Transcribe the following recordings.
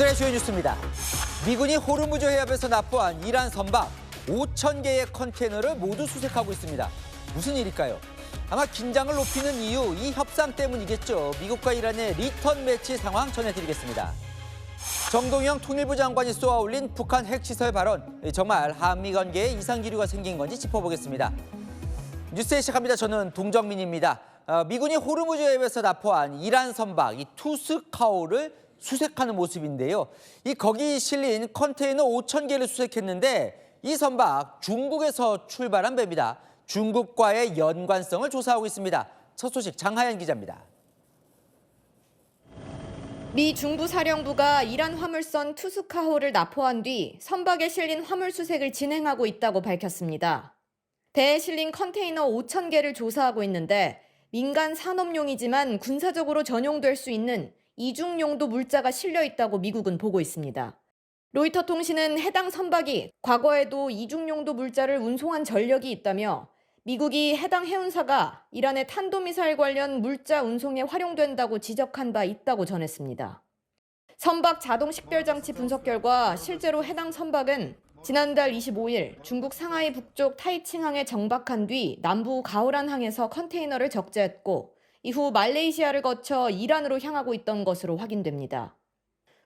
오늘의 주요 뉴스입니다. 미군이 호르무즈 해협에서 납부한 이란 선박 5천 개의 컨테이너를 모두 수색하고 있습니다. 무슨 일일까요? 아마 긴장을 높이는 이유, 이 협상 때문이겠죠. 미국과 이란의 리턴 매치 상황 전해드리겠습니다. 정동영 통일부 장관이 쏘아올린 북한 핵시설 발언. 정말 한미 관계에 이상 기류가 생긴 건지 짚어보겠습니다. 뉴스에 시작합니다. 저는 동정민입니다. 미군이 호르무즈 해협에서 납포한 이란 선박 이 투스카오를 수색하는 모습인데요. 거기 실린 컨테이너 5천 개를 수색했는데 이 선박 중국에서 출발한 배입니다. 중국과의 연관성을 조사하고 있습니다. 첫 소식 장하연 기자입니다. 미 중부사령부가 이란 화물선 투스카호를 납포한 뒤 선박에 실린 화물 수색을 진행하고 있다고 밝혔습니다. 배에 실린 컨테이너 5천 개를 조사하고 있는데 민간 산업용이지만 군사적으로 전용될 수 있는 이중용도 물자가 실려 있다고 미국은 보고 있습니다. 로이터 통신은 해당 선박이 과거에도 이중용도 물자를 운송한 전력이 있다며 미국이 해당 해운사가 이란의 탄도미사일 관련 물자 운송에 활용된다고 지적한 바 있다고 전했습니다. 선박 자동 식별장치 분석 결과 실제로 해당 선박은 지난달 25일 중국 상하이 북쪽 타이칭항에 정박한 뒤 남부 가오란항에서 컨테이너를 적재했고 이후 말레이시아를 거쳐 이란으로 향하고 있던 것으로 확인됩니다.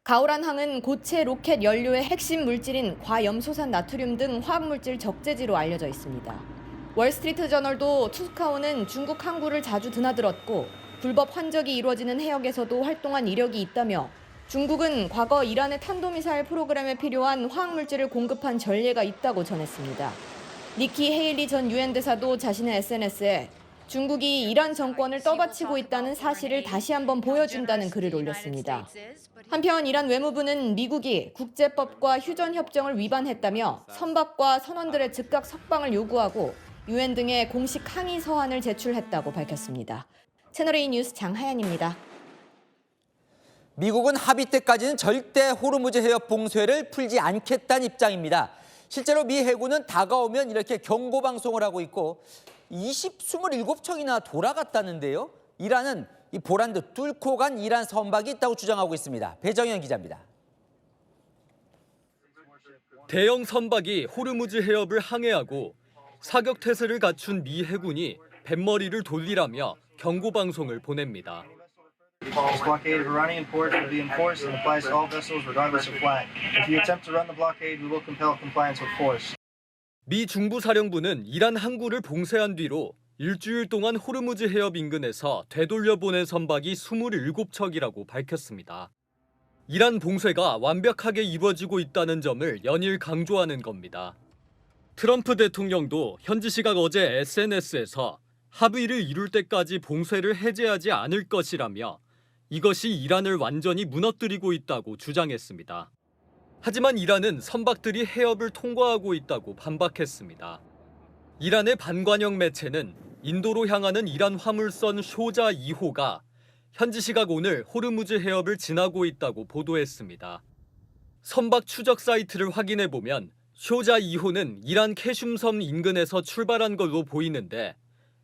가오란항은 고체 로켓 연료의 핵심 물질인 과염소산 나트륨 등 화학물질 적재지로 알려져 있습니다. 월스트리트 저널도 투스카오는 중국 항구를 자주 드나들었고 불법 환적이 이루어지는 해역에서도 활동한 이력이 있다며 중국은 과거 이란의 탄도미사일 프로그램에 필요한 화학물질을 공급한 전례가 있다고 전했습니다. 니키 헤일리 전 유엔 대사도 자신의 SNS에 중국이 이란 정권을 떠받치고 있다는 사실을 다시 한번 보여준다는 글을 올렸습니다. 한편 이란 외무부는 미국이 국제법과 휴전협정을 위반했다며 선박과 선원들의 즉각 석방을 요구하고 유엔 등의 공식 항의 서한을 제출했다고 밝혔습니다. 채널A 뉴스 장하연입니다. 미국은 합의 때까지는 절대 호르무즈 해협 봉쇄를 풀지 않겠다는 입장입니다. 실제로 미 해군은 다가오면 이렇게 경고 방송을 하고 있고 27척이나 돌아갔다는데요. 이란은 이 보란 듯 뚫고 간 이란 선박이 있다고 주장하고 있습니다. 배정현 기자입니다. 대형 선박이 호르무즈 해협을 항해하고 사격 태세를 갖춘 미 해군이 뱃머리를 돌리라며 경고 방송을 보냅니다. This blockade of Iranian ports will be enforced and applies to all vessels regardless of flag. If you attempt to run the blockade, we will compel compliance with force. 미 중부사령부는 이란 항구를 봉쇄한 뒤로 일주일 동안 호르무즈 해협 인근에서 되돌려 보낸 선박이 27척이라고 밝혔습니다. 이란 봉쇄가 완벽하게 이루어지고 있다는 점을 연일 강조하는 겁니다. 트럼프 대통령도 현지 시각 어제 SNS에서 합의를 이룰 때까지 봉쇄를 해제하지 않을 것이라며 이것이 이란을 완전히 무너뜨리고 있다고 주장했습니다. 하지만 이란은 선박들이 해협을 통과하고 있다고 반박했습니다. 이란의 반관영 매체는 인도로 향하는 이란 화물선 쇼자 2호가 현지 시각 오늘 호르무즈 해협을 지나고 있다고 보도했습니다. 선박 추적 사이트를 확인해 보면 쇼자 2호는 이란 캐슘섬 인근에서 출발한 걸로 보이는데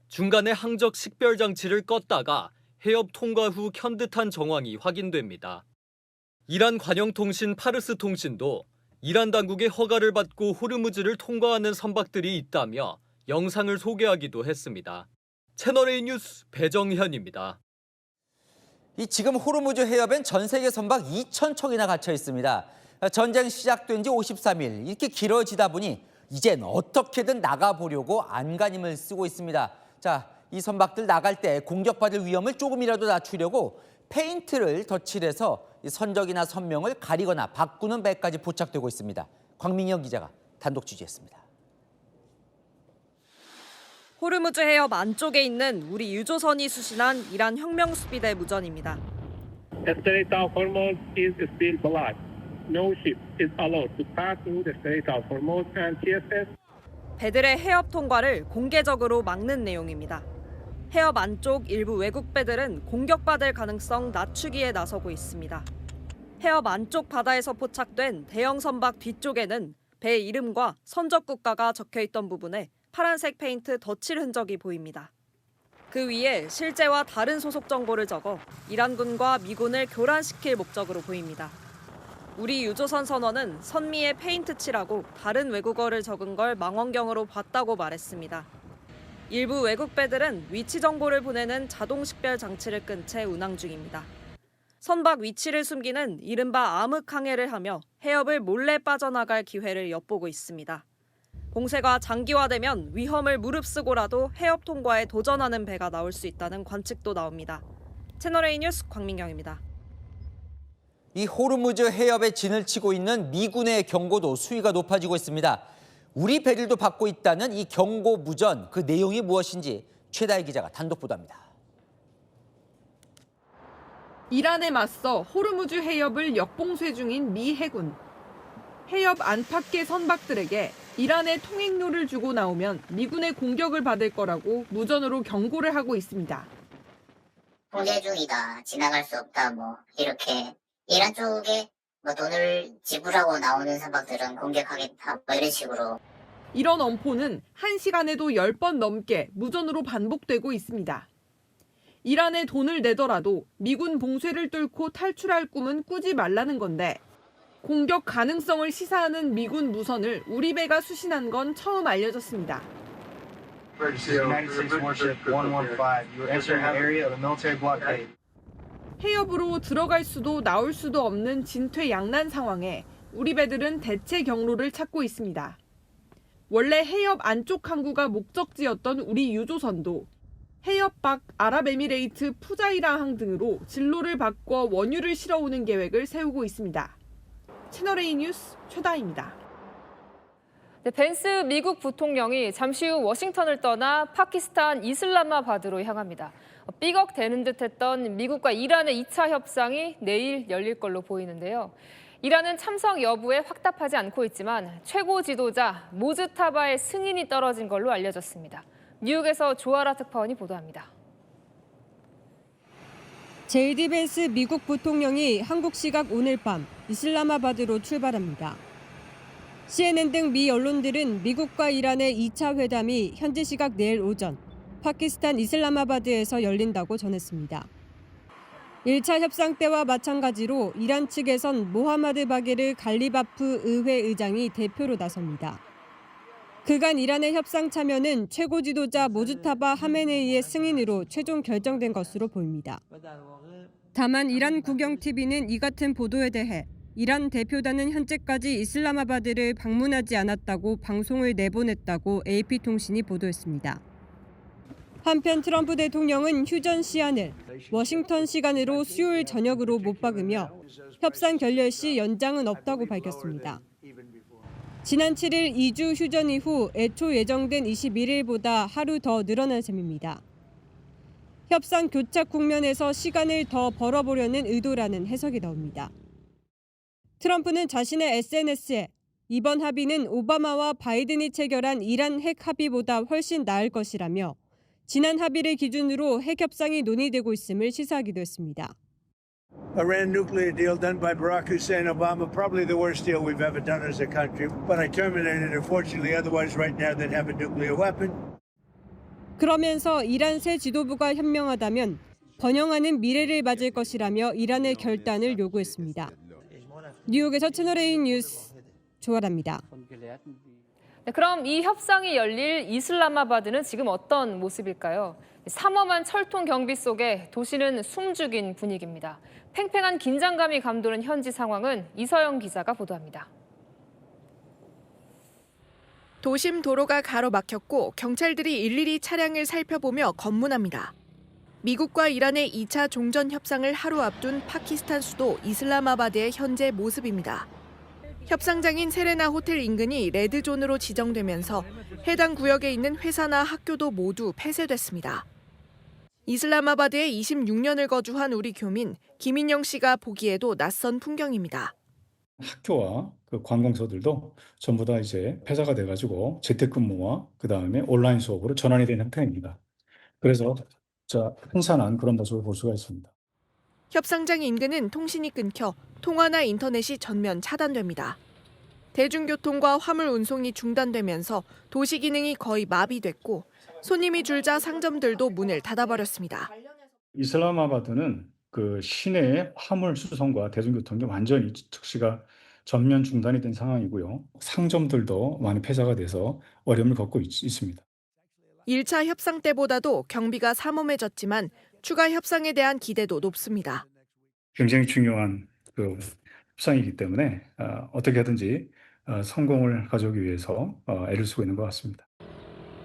중간에 항적 식별 장치를 껐다가 해협 통과 후 켠 듯한 정황이 확인됩니다. 이란 관영통신 파르스 통신도 이란 당국의 허가를 받고 호르무즈를 통과하는 선박들이 있다며 영상을 소개하기도 했습니다. 채널A 뉴스 배정현입니다. 지금 호르무즈 해협엔 전 세계 선박 2,000척이나 갇혀 있습니다. 전쟁 시작된 지 53일 이렇게 길어지다 보니 이젠 어떻게든 나가보려고 안간힘을 쓰고 있습니다. 자, 이 선박들 나갈 때 공격받을 위험을 조금이라도 낮추려고 페인트를 덧칠해서 선적이나 선명을 가리거나 바꾸는 배까지 포착되고 있습니다. 광민영 기자가 단독 취재했습니다. 호르무즈 해협 안쪽에 있는 우리 유조선이 수신한 이란 혁명수비대 무전입니다. Strait of Hormuz is still blocked. No ship is allowed to pass through the Strait of Hormuz and TSS. 배들의 해협 통과를 공개적으로 막는 내용입니다. 해협 안쪽 일부 외국 배들은 공격받을 가능성 낮추기에 나서고 있습니다. 해협 안쪽 바다에서 포착된 대형 선박 뒤쪽에는 배 이름과 선적 국가가 적혀있던 부분에 파란색 페인트 덧칠 흔적이 보입니다. 그 위에 실제와 다른 소속 정보를 적어 이란군과 미군을 교란시킬 목적으로 보입니다. 우리 유조선 선원은 선미에 페인트 칠하고 다른 외국어를 적은 걸 망원경으로 봤다고 말했습니다. 일부 외국 배들은 위치 정보를 보내는 자동 식별 장치를 끈 채 운항 중입니다. 선박 위치를 숨기는 이른바 암흑 항해를 하며 해협을 몰래 빠져나갈 기회를 엿보고 있습니다. 봉쇄가 장기화되면 위험을 무릅쓰고라도 해협 통과에 도전하는 배가 나올 수 있다는 관측도 나옵니다. 채널A 뉴스 광민경입니다. 이 호르무즈 해협에 진을 치고 있는 미군의 경고도 수위가 높아지고 있습니다. 우리 배들도 받고 있다는 이 경고 무전, 그 내용이 무엇인지 최다희 기자가 단독 보도합니다. 이란에 맞서 호르무즈 해협을 역봉쇄 중인 미 해군. 해협 안팎의 선박들에게 이란의 통행료를 주고 나오면 미군의 공격을 받을 거라고 무전으로 경고를 하고 있습니다. 통제 중이다, 지나갈 수 없다, 이렇게 이란 쪽에 돈을 지불하고 나오는 선박들은 공격하겠다, 이런 식으로. 이런 엄포는 1시간에도 10번 넘게 무전으로 반복되고 있습니다. 이란에 돈을 내더라도 미군 봉쇄를 뚫고 탈출할 꿈은 꾸지 말라는 건데 공격 가능성을 시사하는 미군 무선을 우리 배가 수신한 건 처음 알려졌습니다. United States warship 115. You are entering the area of the military blockade. 해협으로 들어갈 수도 나올 수도 없는 진퇴양난 상황에 우리 배들은 대체 경로를 찾고 있습니다. 원래 해협 안쪽 항구가 목적지였던 우리 유조선도 해협 밖 아랍에미레이트 푸자이라항 등으로 진로를 바꿔 원유를 실어오는 계획을 세우고 있습니다. 채널A 뉴스 최다희입니다. 네, 벤스 미국 부통령이 잠시 후 워싱턴을 떠나 파키스탄 이슬라마바드로 향합니다. 삐걱대는 듯했던 미국과 이란의 2차 협상이 내일 열릴 걸로 보이는데요. 이란은 참석 여부에 확답하지 않고 있지만 최고 지도자 모즈타바의 승인이 떨어진 걸로 알려졌습니다. 뉴욕에서 조아라 특파원이 보도합니다. JD 벤스 미국 부통령이 한국 시각 오늘 밤 이슬라마바드로 출발합니다. CNN 등 미 언론들은 미국과 이란의 2차 회담이 현지 시각 내일 오전 파키스탄 이슬라마바드에서 열린다고 전했습니다. 1차 협상 때와 마찬가지로 이란 측에선 모하마드 바게르 갈리바프 의회 의장이 대표로 나섭니다. 그간 이란의 협상 참여는 최고 지도자 모즈타바 하메네이의 승인으로 최종 결정된 것으로 보입니다. 다만 이란 국영 TV는 이 같은 보도에 대해 이란 대표단은 현재까지 이슬라마바드를 방문하지 않았다고 방송을 내보냈다고 AP통신이 보도했습니다. 한편 트럼프 대통령은 휴전 시한을 워싱턴 시간으로 수요일 저녁으로 못 박으며 협상 결렬 시 연장은 없다고 밝혔습니다. 지난 7일 2주 휴전 이후 애초 예정된 21일보다 하루 더 늘어난 셈입니다. 협상 교착 국면에서 시간을 더 벌어보려는 의도라는 해석이 나옵니다. 트럼프는 자신의 SNS에 이번 합의는 오바마와 바이든이 체결한 이란 핵 합의보다 훨씬 나을 것이라며 지난 합의를 기준으로 핵 협상이 논의되고 있음을 시사하기도 했습니다. Iran nuclear deal done by Barack Hussein Obama, probably the worst deal we've ever done as a country. But I terminated it, fortunately. Otherwise, right now, they'd have a nuclear weapon. 그러면서 이란 새 지도부가 현명하다면 번영하는 미래를 맞을 것이라며 이란의 결단을 요구했습니다. 뉴욕에서 채널A 뉴스 조아라입니다. 네, 그럼 이 협상이 열릴 이슬라마바드는 지금 어떤 모습일까요? 삼엄한 철통 경비 속에 도시는 숨죽인 분위기입니다. 팽팽한 긴장감이 감도는 현지 상황은 이서영 기자가 보도합니다. 도심 도로가 가로막혔고 경찰들이 일일이 차량을 살펴보며 검문합니다. 미국과 이란의 2차 종전 협상을 하루 앞둔 파키스탄 수도 이슬라마바드의 현재 모습입니다. 협상장인 세레나 호텔 인근이 레드존으로 지정되면서 해당 구역에 있는 회사나 학교도 모두 폐쇄됐습니다. 이슬라마바드에 26년을 거주한 우리 교민 김인영 씨가 보기에도 낯선 풍경입니다. 학교와 그 관공서들도 전부 다 이제 폐사가 돼가지고 재택근무와 그 다음에 온라인 수업으로 전환이 된 형태입니다. 그래서 한산한 그런 모습을 볼 수가 있습니다. 협상장 인근은 통신이 끊겨 통화나 인터넷이 전면 차단됩니다. 대중교통과 화물 운송이 중단되면서 도시 기능이 거의 마비됐고 손님이 줄자 상점들도 문을 닫아버렸습니다. 이슬라마바드는 그 시내의 화물 수송과 대중교통이 완전히 즉시가 전면 중단이 된 상황이고요. 상점들도 많이 폐쇄가 돼서 어려움을 겪고 있습니다. 1차 협상 때보다도 경비가 삼엄해졌지만 추가 협상에 대한 기대도 높습니다. 굉장히 중요한 그 협상이기 때문에 어떻게 하든지 성공을 가져오기 위해서 애를 쓰고 있는 것 같습니다.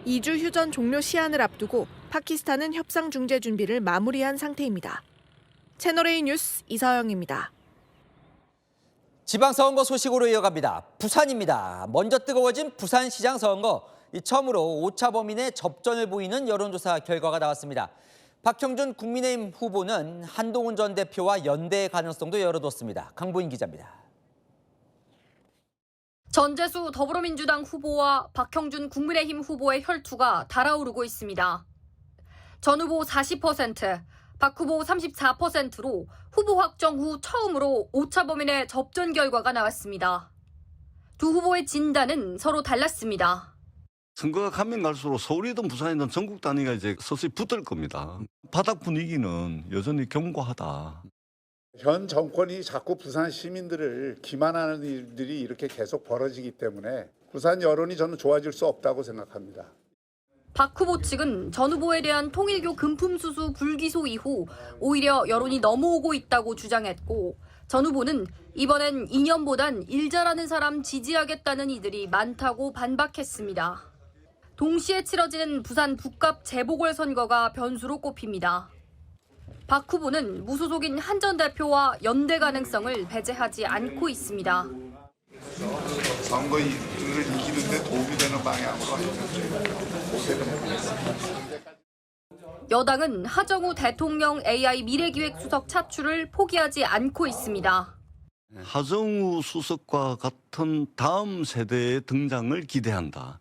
2주 휴전 종료 시한을 앞두고 파키스탄은 협상 중재 준비를 마무리한 상태입니다. 채널A 뉴스 이서영입니다. 지방선거 소식으로 이어갑니다. 부산입니다. 먼저 뜨거워진 부산시장 선거. 처음으로 5차 범인의 접전을 보이는 여론조사 결과가 나왔습니다. 박형준 국민의힘 후보는 한동훈 전 대표와 연대의 가능성도 열어뒀습니다. 강보인 기자입니다. 전재수 더불어민주당 후보와 박형준 국민의힘 후보의 혈투가 달아오르고 있습니다. 전 후보 40%, 박 후보 34%로 후보 확정 후 처음으로 5차 범인의 접전 결과가 나왔습니다. 두 후보의 진단은 서로 달랐습니다. 선거가 가면 갈수록 서울이든 부산이든 전국 단위가 이제 서서히 붙을 겁니다. 바닥 분위기는 여전히 견고하다. 현 정권이 자꾸 부산 시민들을 기만하는 일들이 이렇게 계속 벌어지기 때문에 부산 여론이 저는 좋아질 수 없다고 생각합니다. 박 후보 측은 전 후보에 대한 통일교 금품수수 불기소 이후 오히려 여론이 넘어오고 있다고 주장했고, 전 후보는 이번엔 이념보단 일 잘하는 사람 지지하겠다는 이들이 많다고 반박했습니다. 동시에 치러지는 부산 북갑 재보궐선거가 변수로 꼽힙니다. 박 후보는 무소속인 한 전 대표와 연대 가능성을 배제하지 않고 있습니다. 선거를 이기는데 도움이 되는 방향으로 여당은 하정우 대통령 AI 미래기획수석 차출을 포기하지 않고 있습니다. 하정우 수석과 같은 다음 세대의 등장을 기대한다.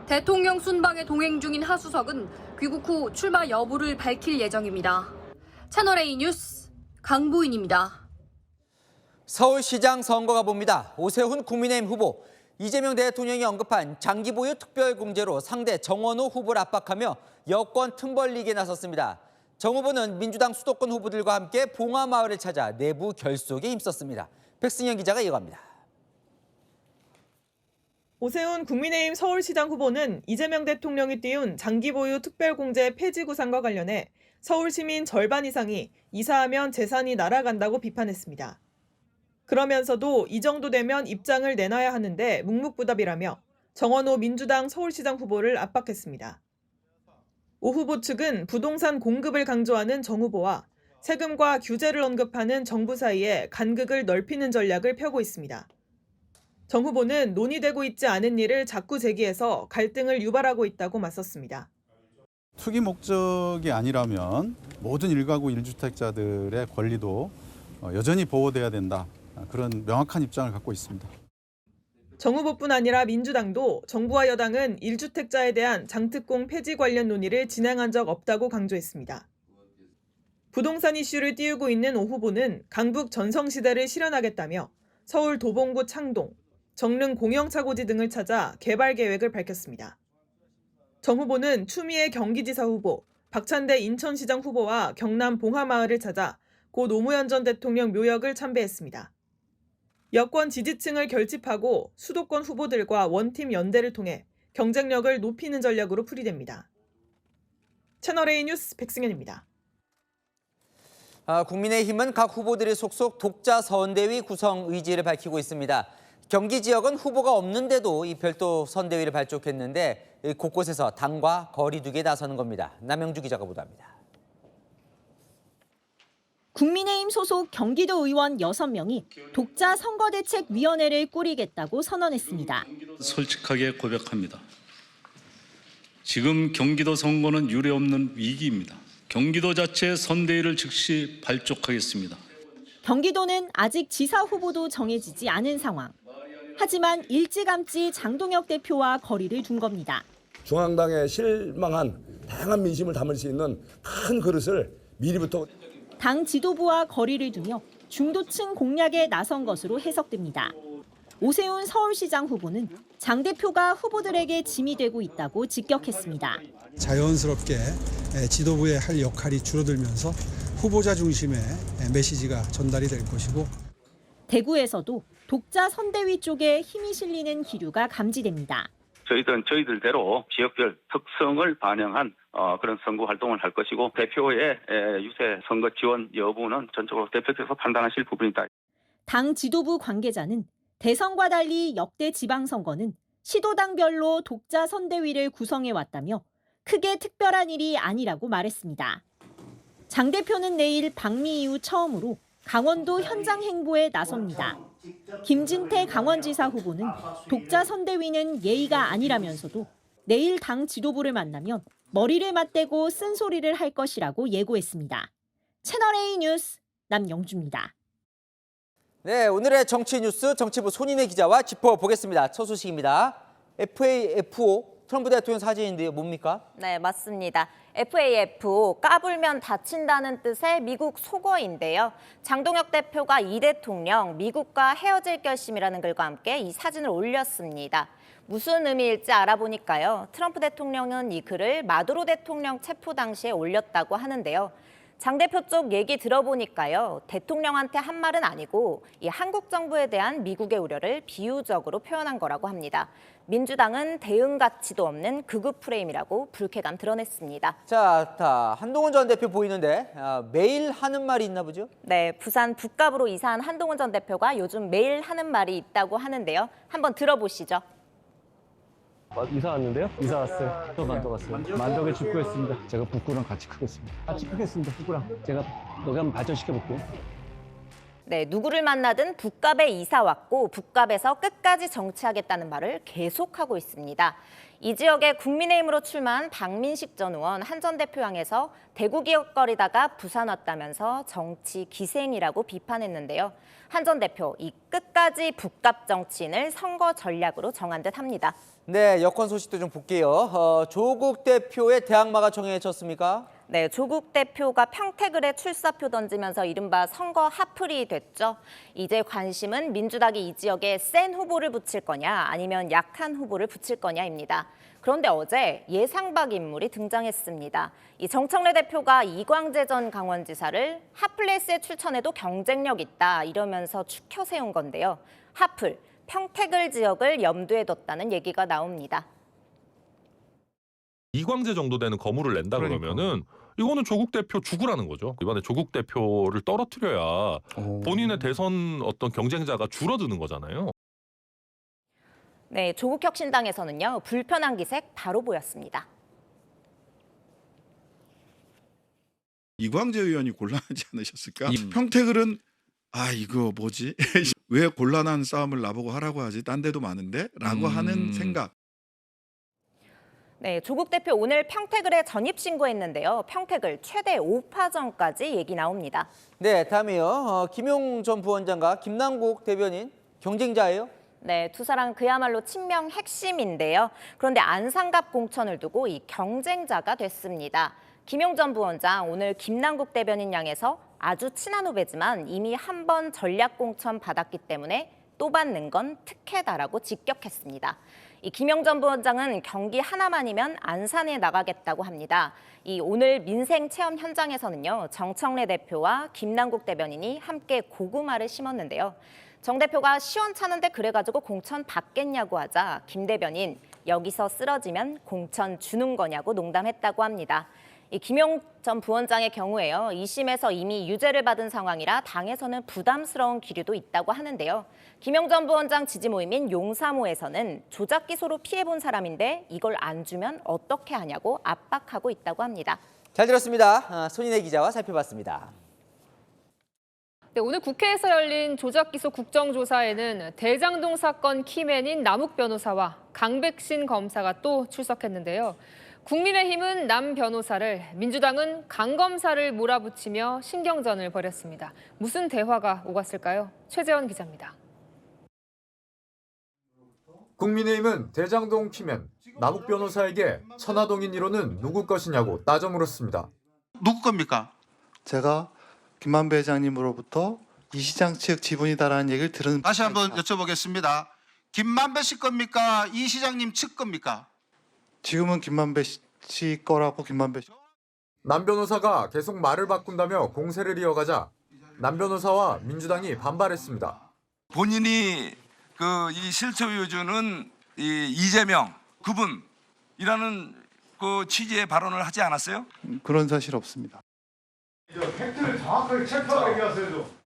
대통령 순방에 동행 중인 하 수석은 귀국 후 출마 여부를 밝힐 예정입니다. 채널A 뉴스 강보인입니다. 서울시장 선거가 봅니다. 오세훈 국민의힘 후보, 이재명 대통령이 언급한 장기 보유 특별공제로 상대 정원호 후보를 압박하며 여권 틈벌리기에 나섰습니다. 정 후보는 민주당 수도권 후보들과 함께 봉화마을을 찾아 내부 결속에 힘썼습니다. 백승현 기자가 이어갑니다. 오세훈 국민의힘 서울시장 후보는 이재명 대통령이 띄운 장기 보유 특별공제 폐지 구상과 관련해 서울 시민 절반 이상이 이사하면 재산이 날아간다고 비판했습니다. 그러면서도 이 정도 되면 입장을 내놔야 하는데 묵묵부답이라며 정원호 민주당 서울시장 후보를 압박했습니다. 오 후보 측은 부동산 공급을 강조하는 정 후보와 세금과 규제를 언급하는 정부 사이에 간극을 넓히는 전략을 펴고 있습니다. 정 후보는 논의되고 있지 않은 일을 자꾸 제기해서 갈등을 유발하고 있다고 맞섰습니다. 투기 목적이 아니라면 모든 1가구 1주택자들의 권리도 여전히 보호돼야 된다. 그런 명확한 입장을 갖고 있습니다. 정 후보뿐 아니라 민주당도 정부와 여당은 1주택자에 대한 장특공 폐지 관련 논의를 진행한 적 없다고 강조했습니다. 부동산 이슈를 띄우고 있는 오 후보는 강북 전성시대를 실현하겠다며 서울 도봉구 창동, 정릉 공영차고지 등을 찾아 개발 계획을 밝혔습니다. 정 후보는 추미애 경기지사 후보, 박찬대 인천시장 후보와 경남 봉화마을을 찾아 고 노무현 전 대통령 묘역을 참배했습니다. 여권 지지층을 결집하고 수도권 후보들과 원팀 연대를 통해 경쟁력을 높이는 전략으로 풀이됩니다. 채널A 뉴스 백승현입니다. 국민의힘은 각 후보들이 속속 독자 선대위 구성 의지를 밝히고 있습니다. 경기 지역은 후보가 없는데도 이 별도 선대위를 발족했는데 곳곳에서 당과 거리두기에 나서는 겁니다. 남영주 기자가 보도합니다. 국민의힘 소속 경기도 의원 6명이 독자 선거대책위원회를 꾸리겠다고 선언했습니다. 솔직하게 고백합니다. 지금 경기도 선거는 유례없는 위기입니다. 경기도 자체 선대위를 즉시 발족하겠습니다. 경기도는 아직 지사 후보도 정해지지 않은 상황. 하지만 일찌감치 장동혁 대표와 거리를 둔 겁니다. 중앙당에 실망한 다양한 민심을 담을 수 있는 큰 그릇을 미리부터 당 지도부와 거리를 두며 중도층 공략에 나선 것으로 해석됩니다. 오세훈 서울시장 후보는 장 대표가 후보들에게 짐이 되고 있다고 직격했습니다. 자연스럽게 지도부의 할 역할이 줄어들면서 후보자 중심의 메시지가 전달이 될 것이고 대구에서도 독자 선대위 쪽에 힘이 실리는 기류가 감지됩니다. 저희들은 저희들대로 지역별 특성을 반영한 그런 선거 활동을 할 것이고 대표의 유세 선거 지원 여부는 전적으로 대표께서 판단하실 부분이다. 당 지도부 관계자는 대선과 달리 역대 지방선거는 시도당별로 독자 선대위를 구성해 왔다며 크게 특별한 일이 아니라고 말했습니다. 장 대표는 내일 방미 이후 처음으로 강원도 현장 행보에 나섭니다. 김진태 강원지사 후보는 독자 선대위는 예의가 아니라면서도 내일 당 지도부를 만나면 머리를 맞대고 쓴소리를 할 것이라고 예고했습니다. 채널A 뉴스 남영주입니다. 네, 오늘의 정치 뉴스 정치부 손인혜 기자와 짚어보겠습니다. 첫 소식입니다. FAFO 트럼프 대통령 사진인데요. 뭡니까? 네, 맞습니다. FAFO, 까불면 다친다는 뜻의 미국 속어인데요. 장동혁 대표가 이 대통령, 미국과 헤어질 결심이라는 글과 함께 이 사진을 올렸습니다. 무슨 의미일지 알아보니까요. 트럼프 대통령은 이 글을 마두로 대통령 체포 당시에 올렸다고 하는데요. 장 대표 쪽 얘기 들어보니까요. 대통령한테 한 말은 아니고 이 한국 정부에 대한 미국의 우려를 비유적으로 표현한 거라고 합니다. 민주당은 대응 가치도 없는 극우 프레임이라고 불쾌감 드러냈습니다. 자, 한동훈 전 대표 보이는데 매일 하는 말이 있나 보죠? 네, 부산 북갑으로 이사한 한동훈 전 대표가 요즘 매일 하는 말이 있다고 하는데요. 한번 들어보시죠. 이사 왔는데요? 이사 왔어요. 저 만덕 왔어요. 만덕에 죽고했습니다. 제가 북구랑 같이 크겠습니다. 같이 크겠습니다. 북구랑. 제가 너희 한번 발전시켜볼게요. 네, 누구를 만나든 북갑에 이사 왔고 북갑에서 끝까지 정치하겠다는 말을 계속하고 있습니다. 이 지역에 국민의힘으로 출마한 박민식 전 의원 한 전 대표 향해서 대구 기억거리다가 부산 왔다면서 정치 기생이라고 비판했는데요. 한 전 대표, 이 끝까지 북갑 정치인을 선거 전략으로 정한 듯 합니다. 네, 여권 소식도 좀 볼게요. 조국 대표의 대항마가 정해졌습니까? 네, 조국 대표가 평택을에 출사표 던지면서 이른바 선거 핫플이 됐죠. 이제 관심은 민주당이 이 지역에 센 후보를 붙일 거냐 아니면 약한 후보를 붙일 거냐입니다. 그런데 어제 예상 밖 인물이 등장했습니다. 이 정청래 대표가 이광재 전 강원지사를 핫플레이스에 출천해도 경쟁력 있다 이러면서 추켜 세운 건데요. 핫플, 평택을 지역을 염두에 뒀다는 얘기가 나옵니다. 이광재 정도 되는 거물을 낸다 그러면은 이거는 조국 대표 죽으라는 거죠. 이번에 조국 대표를 떨어뜨려야 본인의 대선 어떤 경쟁자가 줄어드는 거잖아요. 네, 조국혁신당에서는요. 불편한 기색 바로 보였습니다. 이광재 의원이 곤란하지 않으셨을까? 평택을은 이거 뭐지? 왜 곤란한 싸움을 나보고 하라고 하지? 딴 데도 많은데? 라고 하는 생각. 네, 조국 대표 오늘 평택을에 전입 신고했는데요. 평택을 최대 5파전까지 얘기 나옵니다. 네, 다음이요. 김용 전 부원장과 김남국 대변인 경쟁자예요? 네, 두 사람 그야말로 친명 핵심인데요. 그런데 안상갑 공천을 두고 이 경쟁자가 됐습니다. 김용 전 부원장 오늘 김남국 대변인 향해서 아주 친한 후배지만 이미 한 번 전략 공천 받았기 때문에 또 받는 건 특혜다라고 직격했습니다. 이 김용 전 부원장은 경기 하나만이면 안산에 나가겠다고 합니다. 이 오늘 민생 체험 현장에서는요. 정청래 대표와 김남국 대변인이 함께 고구마를 심었는데요. 정 대표가 시원찮은데 그래가지고 공천 받겠냐고 하자 김 대변인 여기서 쓰러지면 공천 주는 거냐고 농담했다고 합니다. 이 김용 전 부원장의 경우에요. 2심에서 이미 유죄를 받은 상황이라 당에서는 부담스러운 기류도 있다고 하는데요. 김용 전 부원장 지지 모임인 용사모에서는 조작 기소로 피해본 사람인데 이걸 안 주면 어떻게 하냐고 압박하고 있다고 합니다. 잘 들었습니다. 손인혜 기자와 살펴봤습니다. 네, 오늘 국회에서 열린 조작 기소 국정조사에는 대장동 사건 키맨인 남욱 변호사와 강백신 검사가 또 출석했는데요. 국민의힘은 남 변호사를, 민주당은 강 검사를 몰아붙이며 신경전을 벌였습니다. 무슨 대화가 오갔을까요? 최재원 기자입니다. 국민의힘은 대장동 키맨 남욱 변호사에게 천화동인 1호는 누구 것이냐고 따져 물었습니다. 누구 겁니까? 제가 김만배 회장님으로부터 이 시장 측 지분이다라는 얘기를 들은. 다시 한번 여쭤보겠습니다. 김만배 씨 겁니까? 이 시장님 측 겁니까? 지금은 김만배 씨 거라고 김만배 씨. 남 변호사가 계속 말을 바꾼다며 공세를 이어가자 남 변호사와 민주당이 반발했습니다. 본인이 이 실소유주는 이재명 그분이라는 그 취지의 발언을 하지 않았어요? 그런 사실 없습니다. 팩트를 정확하게 체크하고 얘기하세요.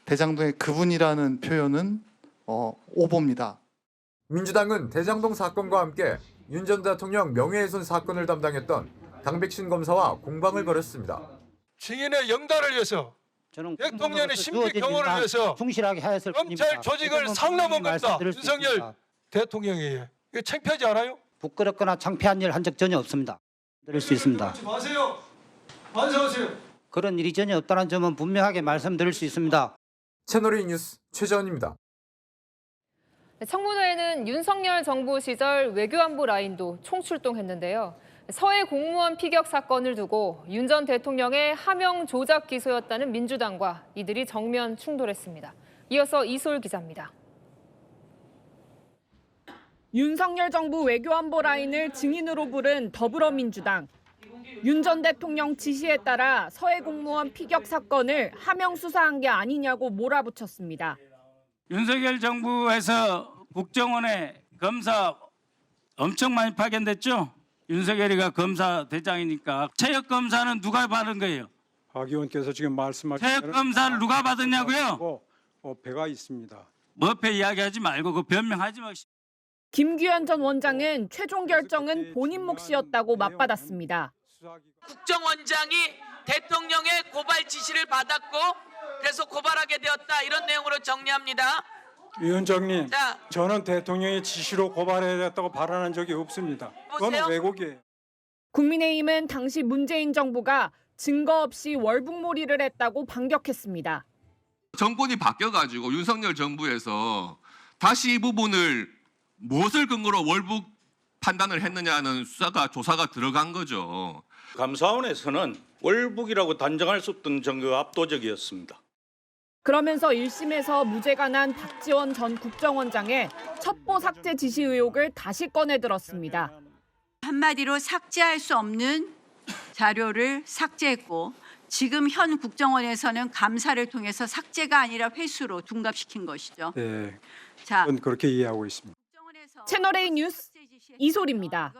대장동의 그분이라는 표현은 오보입니다. 민주당은 대장동 사건과 함께 윤 전 대통령 명예훼손 사건을 담당했던 강백신 검사와 공방을 벌였습니다. 증인의 영달을 위해서 대통령의 심리 경호를 위해서 충실하게 하였을 검찰 조직을 상납한 겁니다. 윤석열 대통령이. 이거 창피하지 않아요? 부끄럽거나 창피한 일 한 적 전혀 없습니다. 드릴 수 있습니다. 하지 마세요. 반성하세요. 그런 일이 전혀 없다는 점은 분명하게 말씀드릴 수 있습니다. 채널A 뉴스 최재원입니다. 청문회에는 윤석열 정부 시절 외교안보 라인도 총출동했는데요. 서해 공무원 피격 사건을 두고 윤 전 대통령의 하명 조작 기소였다는 민주당과 이들이 정면 충돌했습니다. 이어서 이솔 기자입니다. 윤석열 정부 외교안보 라인을 증인으로 부른 더불어민주당. 윤 전 대통령 지시에 따라 서해 공무원 피격 사건을 하명 수사한 게 아니냐고 몰아붙였습니다. 윤석열 정부에서 국정원에 검사 엄청 많이 파견됐죠? 윤석열이가 검사 대장이니까. 체육 검사는 누가 받은 거예요? 박 의원께서 지금 말씀하신 체육 검사를 누가 받았냐고요? 배가 있습니다. 뭐배 이야기하지 말고 그 변명하지 마. 김규현 전 원장은 최종 결정은 본인 몫이었다고 맞받았습니다. 국정원장이 대통령의 고발 지시를 받았고 그래서 고발하게 되었다 이런 내용으로 정리합니다. 위원장님, 저는 대통령의 지시로 고발해야 됐다고 발언한 적이 없습니다. 그건 왜곡이에요. 국민의힘은 당시 문재인 정부가 증거 없이 월북몰이를 했다고 반격했습니다. 정권이 바뀌어가지고 윤석열 정부에서 다시 이 부분을 무엇을 근거로 월북 판단을 했느냐는 조사가 들어간 거죠. 감사원에서는 월북이라고 단정할 수 없던 증거가 압도적이었습니다. 그러면서 1심에서 무죄가 난 박지원 전 국정원장의 첩보 삭제 지시 의혹을 다시 꺼내들었습니다. 한마디로 삭제할 수 없는 자료를 삭제했고 지금 현 국정원에서는 감사를 통해서 삭제가 아니라 회수로 둔갑시킨 것이죠. 네, 자, 그렇게 이해하고 있습니다. 채널A 뉴스 이솔입니다.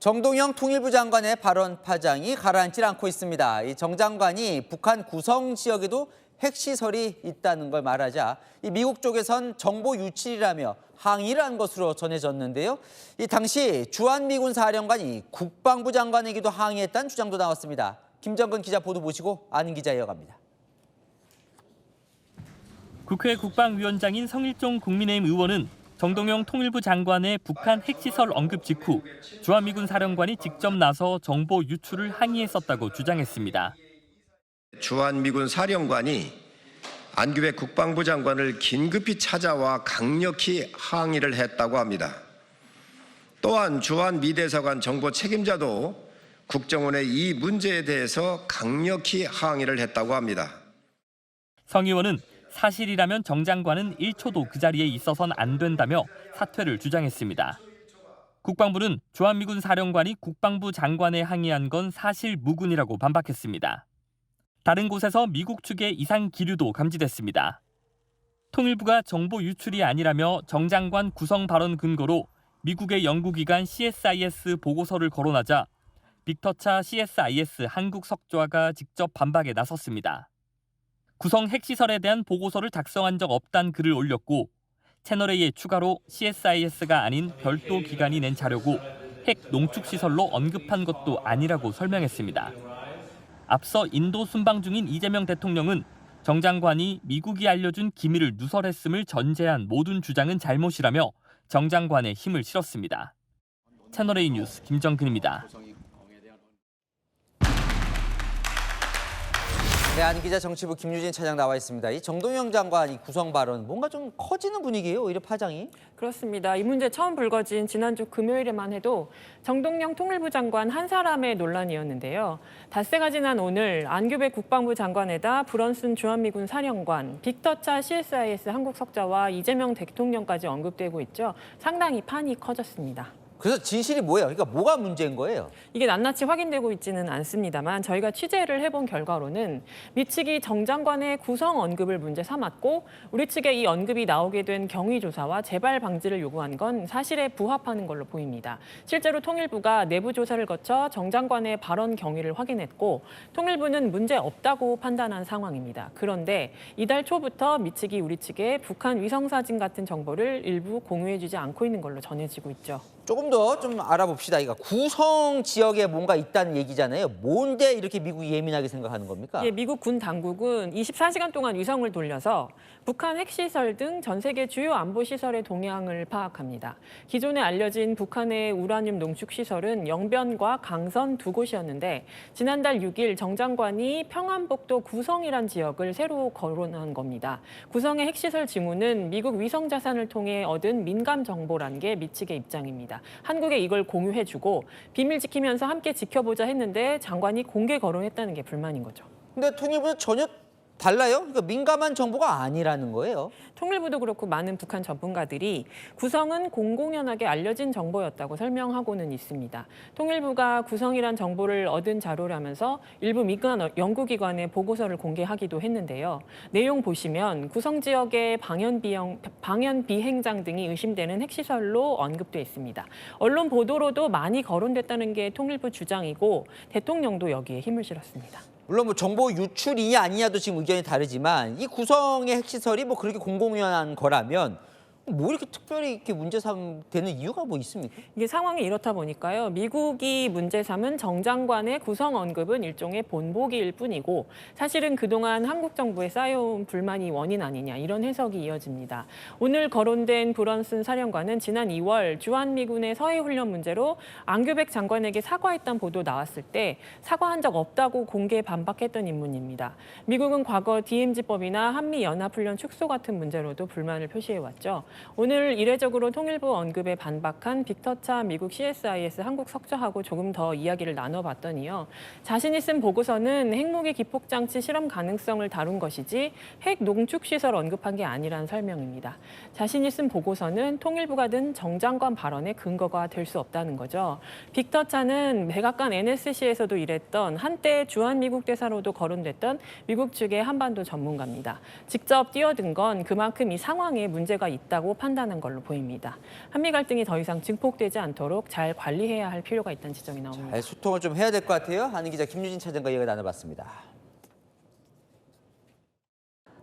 정동영 통일부 장관의 발언 파장이 가라앉질 않고 있습니다. 이 정 장관이 북한 구성 지역에도 핵시설이 있다는 걸 말하자 이 미국 쪽에선 정보 유출이라며 항의를 한 것으로 전해졌는데요. 이 당시 주한미군 사령관이 국방부 장관에게도 항의했다는 주장도 나왔습니다. 김정근 기자 보도 보시고 아는 기자 이어갑니다. 국회 국방위원장인 성일종 국민의힘 의원은 정동영 통일부 장관의 북한 핵시설 언급 직후 주한미군 사령관이 직접 나서 정보 유출을 항의했었다고 주장했습니다. 주한미군 사령관이 안규백 국방부 장관을 긴급히 찾아와 강력히 항의를 했다고 합니다. 또한 주한미대사관 정보 책임자도 국정원의 이 문제에 대해서 강력히 항의를 했다고 합니다. 성 의원은 사실이라면 정 장관은 1초도 그 자리에 있어선 안 된다며 사퇴를 주장했습니다. 국방부는 주한미군 사령관이 국방부 장관에 항의한 건 사실무근이라고 반박했습니다. 다른 곳에서 미국 측의 이상 기류도 감지됐습니다. 통일부가 정보 유출이 아니라며 정 장관 구성 발언 근거로 미국의 연구기관 CSIS 보고서를 거론하자 빅터차 CSIS 한국 석좌가 직접 반박에 나섰습니다. 구성 핵시설에 대한 보고서를 작성한 적 없다는 글을 올렸고 채널A에 추가로 CSIS가 아닌 별도 기관이 낸 자료고 핵 농축시설로 언급한 것도 아니라고 설명했습니다. 앞서 인도 순방 중인 이재명 대통령은 정 장관이 미국이 알려준 기밀을 누설했음을 전제한 모든 주장은 잘못이라며 정 장관의 힘을 실었습니다. 채널A 뉴스 김정근입니다. 네, 안 기자 정치부 김유진 차장 나와 있습니다. 이 정동영 장관 이 구성 발언 뭔가 좀 커지는 분위기예요, 오히려 파장이. 그렇습니다. 이 문제 처음 불거진 지난주 금요일에만 해도 정동영 통일부 장관 한 사람의 논란이었는데요. 닷새가 지난 오늘 안규백 국방부 장관에다 브런슨 주한미군 사령관, 빅터차 CSIS 한국 석좌와 이재명 대통령까지 언급되고 있죠. 상당히 판이 커졌습니다. 그래서 진실이 뭐예요? 그러니까 뭐가 문제인 거예요? 이게 낱낱이 확인되고 있지는 않습니다만 저희가 취재를 해본 결과로는 미 측이 정 장관의 구성 언급을 문제 삼았고 우리 측에 이 언급이 나오게 된 경위 조사와 재발 방지를 요구한 건 사실에 부합하는 걸로 보입니다. 실제로 통일부가 내부 조사를 거쳐 정 장관의 발언 경위를 확인했고 통일부는 문제 없다고 판단한 상황입니다. 그런데 이달 초부터 미 측이 우리 측에 북한 위성사진 같은 정보를 일부 공유해주지 않고 있는 걸로 전해지고 있죠. 조금 더 좀 알아봅시다. 이거 구성 지역에 뭔가 있다는 얘기잖아요. 뭔데 이렇게 미국이 예민하게 생각하는 겁니까? 예, 미국 군 당국은 24시간 동안 위성을 돌려서 북한 핵시설 등 전 세계 주요 안보 시설의 동향을 파악합니다. 기존에 알려진 북한의 우라늄 농축 시설은 영변과 강선 두 곳이었는데 지난달 6일 정 장관이 평안북도 구성이란 지역을 새로 거론한 겁니다. 구성의 핵시설 징후는 미국 위성 자산을 통해 얻은 민감 정보란 게 미 측의 입장입니다. 한국에 이걸 공유해주고 비밀 지키면서 함께 지켜보자 했는데 장관이 공개 거론했다는 게 불만인 거죠. 근데 통일부는 전혀 달라요? 그러니까 민감한 정보가 아니라는 거예요. 통일부도 그렇고 많은 북한 전문가들이 구성은 공공연하게 알려진 정보였다고 설명하고는 있습니다. 통일부가 구성이란 정보를 얻은 자료라면서 일부 민간 연구기관의 보고서를 공개하기도 했는데요. 내용 보시면 구성 지역의 방연 비행장 등이 의심되는 핵시설로 언급돼 있습니다. 언론 보도로도 많이 거론됐다는 게 통일부 주장이고 대통령도 여기에 힘을 실었습니다. 물론 뭐 정보 유출이냐 아니냐도 지금 의견이 다르지만 이 구성의 핵시설이 뭐 그렇게 공공연한 거라면 뭐 이렇게 특별히 이렇게 문제 삼되는 이유가 뭐 있습니까? 이게 상황이 이렇다 보니까요. 미국이 문제 삼은 정 장관의 구성 언급은 일종의 본보기일 뿐이고 사실은 그동안 한국 정부에 쌓여온 불만이 원인 아니냐 이런 해석이 이어집니다. 오늘 거론된 브런슨 사령관은 지난 2월 주한미군의 서해훈련 문제로 안규백 장관에게 사과했다는 보도 나왔을 때 사과한 적 없다고 공개 반박했던 인물입니다. 미국은 과거 DMZ법이나 한미연합훈련 축소 같은 문제로도 불만을 표시해왔죠. 오늘 이례적으로 통일부 언급에 반박한 빅터차 미국 CSIS 한국 석좌하고 조금 더 이야기를 나눠봤더니요. 자신이 쓴 보고서는 핵무기 기폭장치 실험 가능성을 다룬 것이지 핵 농축시설 언급한 게 아니라는 설명입니다. 자신이 쓴 보고서는 통일부가 든 정 장관 발언의 근거가 될 수 없다는 거죠. 빅터차는 백악관 NSC에서도 일했던 한때 주한미국 대사로도 거론됐던 미국 측의 한반도 전문가입니다. 직접 뛰어든 건 그만큼 이 상황에 문제가 있다고 판단한 걸로 보입니다. 한미 갈등이 더 이상 증폭되지 않도록 잘 관리해야 할 필요가 있다는 지적이 나옵니다. 소통을 좀 해야 될 것 같아요. 한인 기자 김유진 차장과 이야기 나눠봤습니다.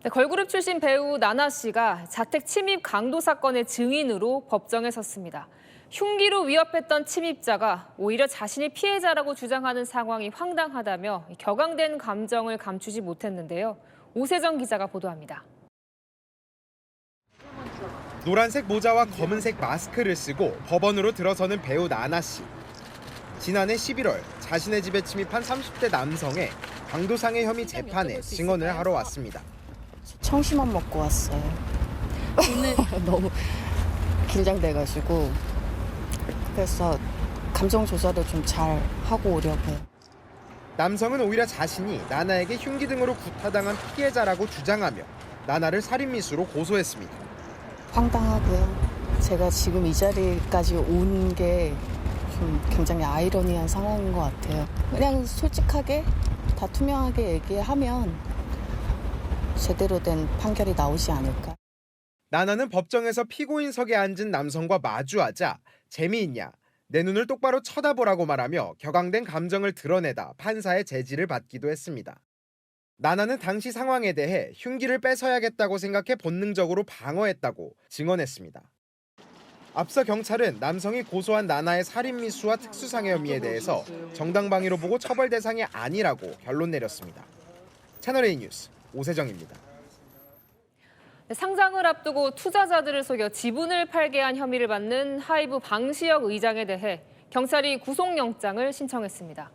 네, 걸그룹 출신 배우 나나 씨가 자택 침입 강도 사건의 증인으로 법정에 섰습니다. 흉기로 위협했던 침입자가 오히려 자신이 피해자라고 주장하는 상황이 황당하다며 격앙된 감정을 감추지 못했는데요. 오세정 기자가 보도합니다. 노란색 모자와 검은색 마스크를 쓰고 법원으로 들어서는 배우 나나 씨. 지난해 11월 자신의 집에 침입한 30대 남성의 강도상해 혐의 재판에 증언을 하러 왔습니다. 청심환 먹고 왔어요. 너무 긴장돼가지고 그래서 감정 조절을 좀 잘 하고 오려고요. 남성은 오히려 자신이 나나에게 흉기 등으로 구타당한 피해자라고 주장하며 나나를 살인미수로 고소했습니다. 황당하고요. 제가 지금 이 자리까지 온 게 좀 굉장히 아이러니한 상황인 것 같아요. 그냥 솔직하게 다 투명하게 얘기하면 제대로 된 판결이 나오지 않을까. 나나는 법정에서 피고인석에 앉은 남성과 마주하자 재미있냐, 내 눈을 똑바로 쳐다보라고 말하며 격앙된 감정을 드러내다 판사의 제지를 받기도 했습니다. 나나는 당시 상황에 대해 흉기를 뺏어야겠다고 생각해 본능적으로 방어했다고 증언했습니다. 앞서 경찰은 남성이 고소한 나나의 살인미수와 특수상해 혐의에 대해서 정당방위로 보고 처벌 대상이 아니라고 결론 내렸습니다. 채널A 뉴스 오세정입니다. 상장을 앞두고 투자자들을 속여 지분을 팔게 한 혐의를 받는 하이브 방시혁 의장에 대해 경찰이 구속영장을 신청했습니다.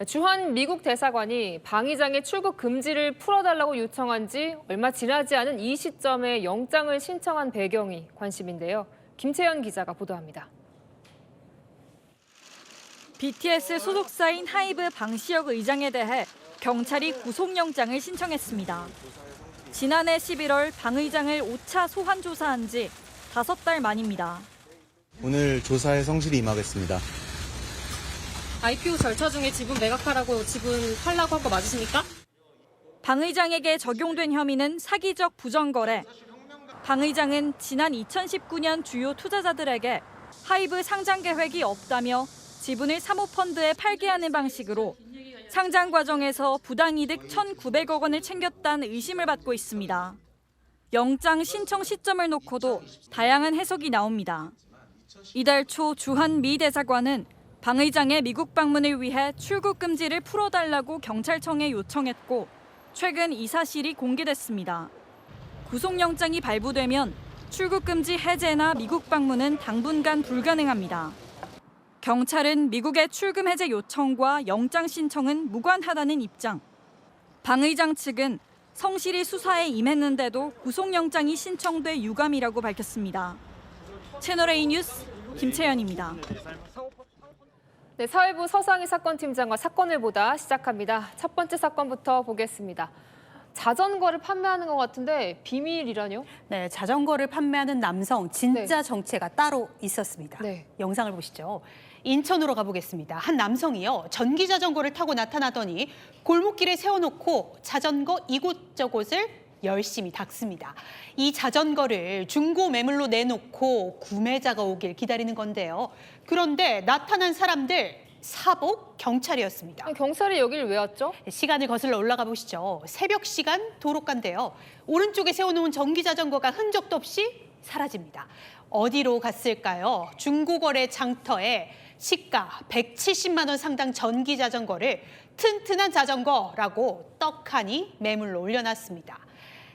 주한 미국 대사관이 방 의장의 출국 금지를 풀어달라고 요청한 지 얼마 지나지 않은 이 시점에 영장을 신청한 배경이 관심인데요. 김채연 기자가 보도합니다. BTS 소속사인 하이브 방시혁 의장에 대해 경찰이 구속영장을 신청했습니다. 지난해 11월 방 의장을 5차 소환 조사한 지 5달 만입니다. 오늘 조사에 성실히 임하겠습니다. IPO 절차 중에 지분 매각하라고 지분하려고 한 거 맞으십니까? 방 의장에게 적용된 혐의는 사기적 부정거래. 방 의장은 지난 2019년 주요 투자자들에게 하이브 상장 계획이 없다며 지분을 사모펀드에 팔게 하는 방식으로 상장 과정에서 부당이득 1,900억 원을 챙겼다는 의심을 받고 있습니다. 영장 신청 시점을 놓고도 다양한 해석이 나옵니다. 이달 초 주한 미 대사관은 방 의장의 미국 방문을 위해 출국 금지를 풀어달라고 경찰청에 요청했고 최근 이 사실이 공개됐습니다. 구속영장이 발부되면 출국 금지 해제나 미국 방문은 당분간 불가능합니다. 경찰은 미국의 출금 해제 요청과 영장 신청은 무관하다는 입장. 방 의장 측은 성실히 수사에 임했는데도 구속영장이 신청돼 유감이라고 밝혔습니다. 채널A 뉴스 김채연입니다. 네, 사회부 서상희 사건팀장과 사건을 보다 시작합니다. 첫 번째 사건부터 보겠습니다. 자전거를 판매하는 것 같은데 비밀이라뇨? 네, 자전거를 판매하는 남성 진짜 정체가 따로 있었습니다. 영상을 보시죠. 인천으로 가보겠습니다. 한 남성이요. 전기 자전거를 타고 나타나더니 골목길에 세워놓고 자전거 이곳저곳을 열심히 닦습니다. 이 자전거를 중고 매물로 내놓고 구매자가 오길 기다리는 건데요. 그런데 나타난 사람들 사복 경찰이었습니다. 경찰이 여기를 왜 왔죠? 시간을 거슬러 올라가 보시죠. 새벽 시간 도로가인데요. 오른쪽에 세워놓은 전기 자전거가 흔적도 없이 사라집니다. 어디로 갔을까요? 중고거래 장터에 시가 170만 원 상당 전기 자전거를 튼튼한 자전거라고 떡하니 매물로 올려놨습니다.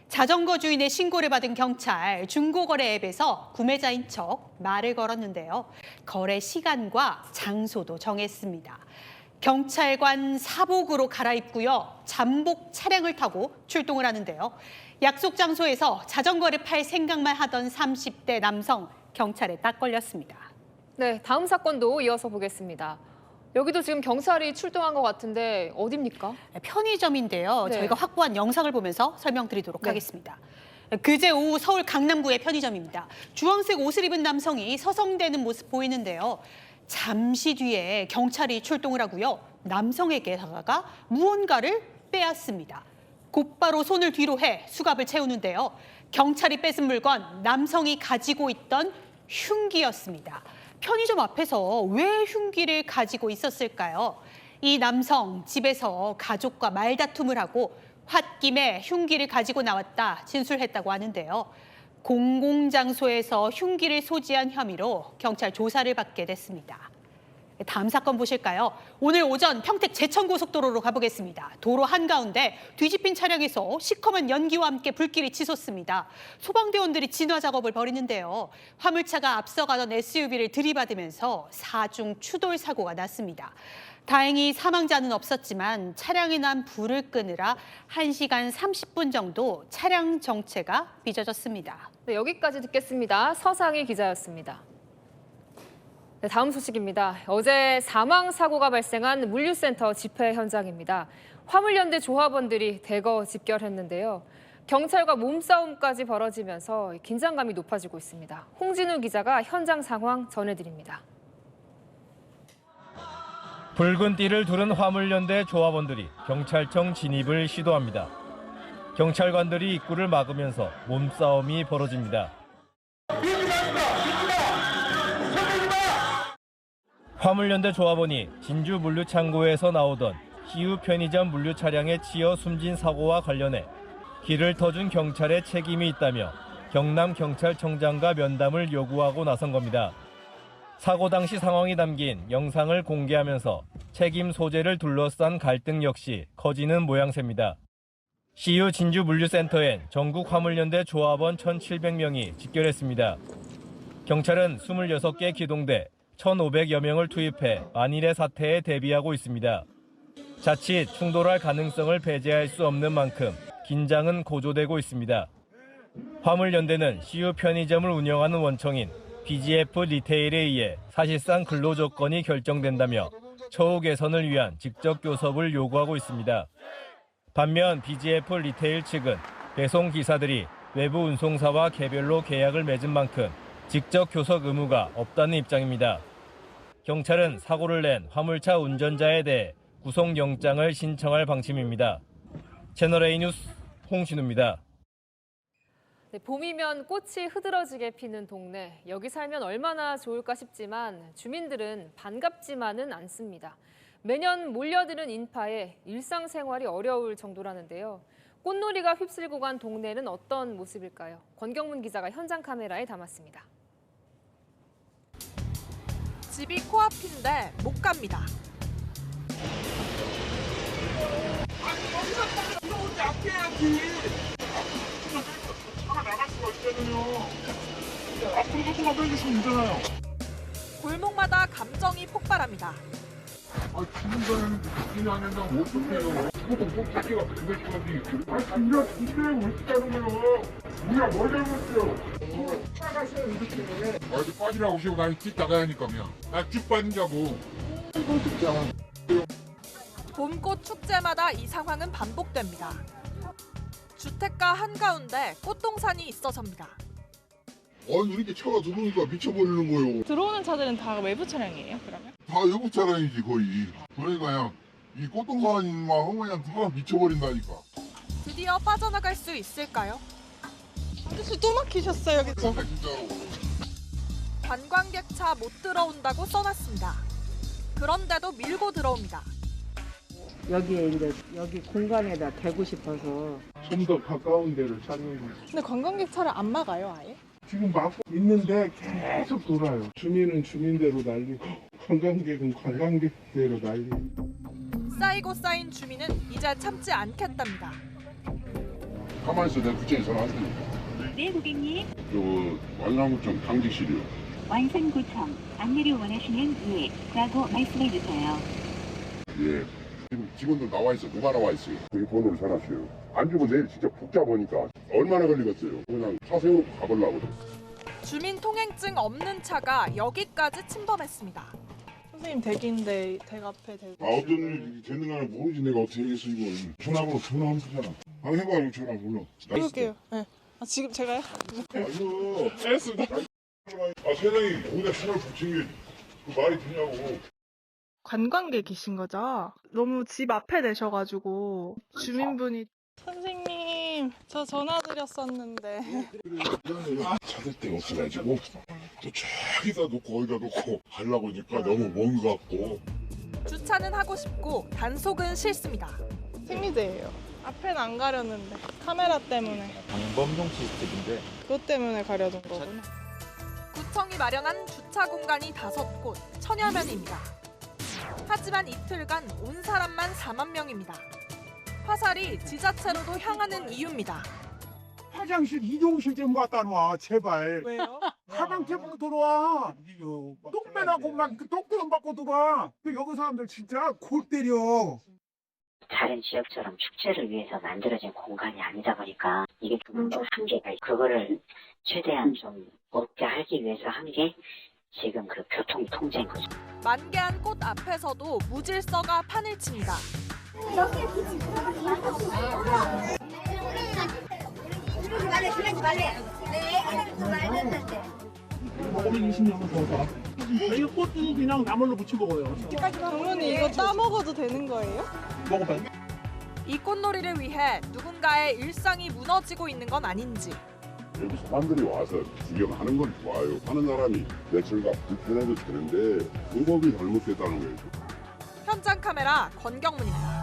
자전거 주인의 신고를 받은 경찰, 중고거래 앱에서 구매자인 척 말을 걸었는데요. 거래 시간과 장소도 정했습니다. 경찰관 사복으로 갈아입고요. 잠복 차량을 타고 출동을 하는데요. 약속 장소에서 자전거를 팔 생각만 하던 30대 남성, 경찰에 딱 걸렸습니다. 네, 다음 사건도 이어서 보겠습니다. 여기도 지금 경찰이 출동한 것 같은데 어디입니까? 편의점인데요. 네. 저희가 확보한 영상을 보면서 설명드리도록 하겠습니다. 그제 오후 서울 강남구의 편의점입니다. 주황색 옷을 입은 남성이 서성대는 모습 보이는데요. 잠시 뒤에 경찰이 출동을 하고요. 남성에게 다가가 무언가를 빼앗습니다. 곧바로 손을 뒤로 해 수갑을 채우는데요. 경찰이 뺏은 물건, 남성이 가지고 있던 흉기였습니다. 편의점 앞에서 왜 흉기를 가지고 있었을까요? 이 남성 집에서 가족과 말다툼을 하고 홧김에 흉기를 가지고 나왔다 진술했다고 하는데요. 공공장소에서 흉기를 소지한 혐의로 경찰 조사를 받게 됐습니다. 다음 사건 보실까요? 오늘 오전 평택 제천고속도로로 가보겠습니다. 도로 한가운데 뒤집힌 차량에서 시커먼 연기와 함께 불길이 치솟습니다. 소방대원들이 진화 작업을 벌이는데요. 화물차가 앞서가던 SUV를 들이받으면서 4중 추돌 사고가 났습니다. 다행히 사망자는 없었지만 차량이 난 불을 끄느라 1시간 30분 정도 차량 정체가 빚어졌습니다. 네, 여기까지 듣겠습니다. 서상희 기자였습니다. 네, 다음 소식입니다. 어제 사망 사고가 발생한 물류센터 집회 현장입니다. 화물연대 조합원들이 대거 집결했는데요. 경찰과 몸싸움까지 벌어지면서 긴장감이 높아지고 있습니다. 홍진우 기자가 현장 상황 전해드립니다. 붉은 띠를 두른 화물연대 조합원들이 경찰청 진입을 시도합니다. 경찰관들이 입구를 막으면서 몸싸움이 벌어집니다. 화물연대 조합원이 진주 물류창고에서 나오던 시우 편의점 물류 차량에 치여 숨진 사고와 관련해 길을 터준 경찰의 책임이 있다며 경남경찰청장과 면담을 요구하고 나선 겁니다. 사고 당시 상황이 담긴 영상을 공개하면서 책임 소재를 둘러싼 갈등 역시 커지는 모양새입니다. 시우 진주 물류센터엔 전국 화물연대 조합원 1,700명이 집결했습니다. 경찰은 26개 기동대 1,500여 명을 투입해 만일의 사태에 대비하고 있습니다. 자칫 충돌할 가능성을 배제할 수 없는 만큼 긴장은 고조되고 있습니다. 화물연대는 CU 편의점을 운영하는 원청인 BGF 리테일에 의해 사실상 근로조건이 결정된다며 처우 개선을 위한 직접 교섭을 요구하고 있습니다. 반면 BGF 리테일 측은 배송 기사들이 외부 운송사와 개별로 계약을 맺은 만큼 직접 교섭 의무가 없다는 입장입니다. 경찰은 사고를 낸 화물차 운전자에 대해 구속영장을 신청할 방침입니다. 채널A 뉴스 홍신우입니다. 네, 봄이면 꽃이 흐드러지게 피는 동네. 여기 살면 얼마나 좋을까 싶지만 주민들은 반갑지만은 않습니다. 매년 몰려드는 인파에 일상생활이 어려울 정도라는데요. 꽃놀이가 휩쓸고 간 동네는 어떤 모습일까요? 권경문 기자가 현장 카메라에 담았습니다. 집이 코앞인데 못 갑니다. 골목마다 감정이 폭발합니다. 어디 빠지라고 쉬고 나 뛰다가 하니까 나쭉 빠진다고. 봄꽃 축제마다 이 상황은 반복됩니다. 주택가 한가운데 꽃동산이 있어서입니다. 이렇게 차가 들어오니까 미쳐버리는 거예요. 들어오는 차들은 다 외부 차량이에요, 그러면? 다 외부 차량이지 거의. 그러니까 이 꽃동산만 하면 사람 미쳐버린다니까. 드디어 빠져나갈 수 있을까요? 아저씨 또 막히셨어요, 여기서. 관광객차 못 들어온다고 써놨습니다. 그런데도 밀고 들어옵니다. 여기에 이제 여기 공간에다 대고 싶어서 좀 더 가까운 데를 찾는 거예요. 근데 관광객 차를 안 막아요, 아예? 지금 막고 있는데 계속 돌아요. 주민은 주민대로 날리고 관광객은 관광객대로 날리고. 쌓이고 쌓인 주민은 이제 참지 않겠답니다. 가만히 있어, 내가 그쪽에 전화할게. 네, 고객님. 완산구청 당직실이요. 완산구청 안내를 원하시는 라고 말씀해 주세요. 예. 지금 직원들 나와 있어. 누가 나와 있어요? 이 번호를 전화하세요. 안 주면 내일 진짜 복잡하니까 얼마나 걸리겠어요. 그냥 차 세우고 가보려고. 주민 통행증 없는 차가 여기까지 침범했습니다. 선생님 댁인데 댁 앞에 대고. 어떤 일이 되는 걸 모르지 내가 어떻게 하겠어 이걸. 전화번호 전화하면 되잖아. 한번 해봐요 전화 불러. 해볼게요. 네. 지금 제가요? 아니요. 됐어. 세상에 거기다 차를 붙인 게 그 말이 되냐고. 관광객이신 거죠? 너무 집 앞에 내셔가지고 주민분이 선생님 저 전화 드렸었는데 찾을 데가 없어가지고 또 저기다 놓고 어디다 놓고 가려고 하니까 너무 먼 것 같고. 주차는 하고 싶고 단속은 싫습니다. 생리대예요. 앞에는 안 가렸는데 카메라 때문에. 방범용 시스템인데. 그것 때문에 가려둔 거구나. 구청이 마련한 주차 공간이 5곳, 천여 면입니다. 하지만 이틀간 온 사람만 4만 명입니다. 화살이 지자체로도 향하는 이유입니다. 화장실 이동실 좀 갖다 놔 제발. 왜요? 화장실 보고 들어와. 똥배나고 막 똥배는 받고 들어와. 여기 사람들 진짜 골 때려. 다른 지역처럼 축제를 위해서 만들어진 공간이 아니다 보니까 이게 좀 한계가 그거를 최대한 좀 없게 하기 위해서 한 게 지금 그 교통 통제인 거죠. 만개한 꽃 앞에서도 무질서가 판을 칩니다. 이 꽃은 그냥 나물로 무쳐 먹어요. 어머니 이거 따 먹어도 되는 거예요? 먹어봐. 이 꽃놀이를 위해 누군가의 일상이 무너지고 있는 건 아닌지. 여기 사람들이 와서 구경하는 건 좋아요. 하는 사람이 며칠가 불편해도 되는데 방법이 잘못됐다는 거예요. 현장 카메라 권경문입니다.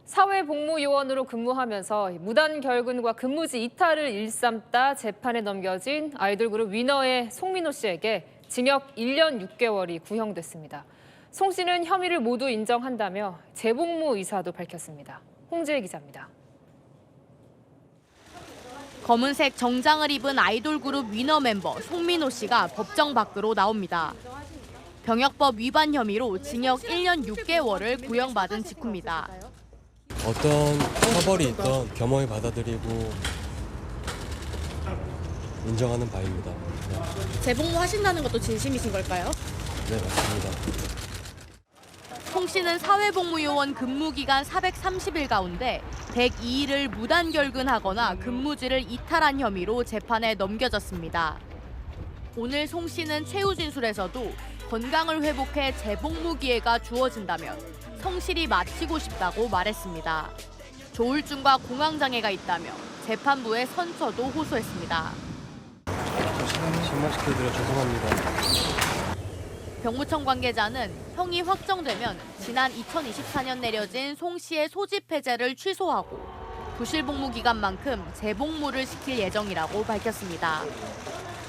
사회복무요원으로 근무하면서 무단 결근과 근무지 이탈을 일삼다 재판에 넘겨진 아이돌 그룹 위너의 송민호 씨에게 징역 1년 6개월이 구형됐습니다. 송 씨는 혐의를 모두 인정한다며 재복무 의사도 밝혔습니다. 홍지혜 기자입니다. 검은색 정장을 입은 아이돌 그룹 위너 멤버 송민호 씨가 법정 밖으로 나옵니다. 병역법 위반 혐의로 징역 1년 6개월을 구형받은 직후입니다. 어떤 처벌이 있던 겸허히 받아들이고 인정하는 바입니다. 네. 재복무 하신다는 것도 진심이신 걸까요? 네, 맞습니다. 송 씨는 사회복무요원 근무기간 430일 가운데 102일을 무단 결근하거나 근무지를 이탈한 혐의로 재판에 넘겨졌습니다. 오늘 송 씨는 최후 진술에서도 건강을 회복해 재복무 기회가 주어진다면 성실히 마치고 싶다고 말했습니다. 조울증과 공황장애가 있다며 재판부에 선처도 호소했습니다. 실망시켜드려 죄송합니다. 병무청 관계자는 형이 확정되면 지난 2024년 내려진 송 씨의 소집 해제를 취소하고 부실 복무 기간만큼 재복무를 시킬 예정이라고 밝혔습니다.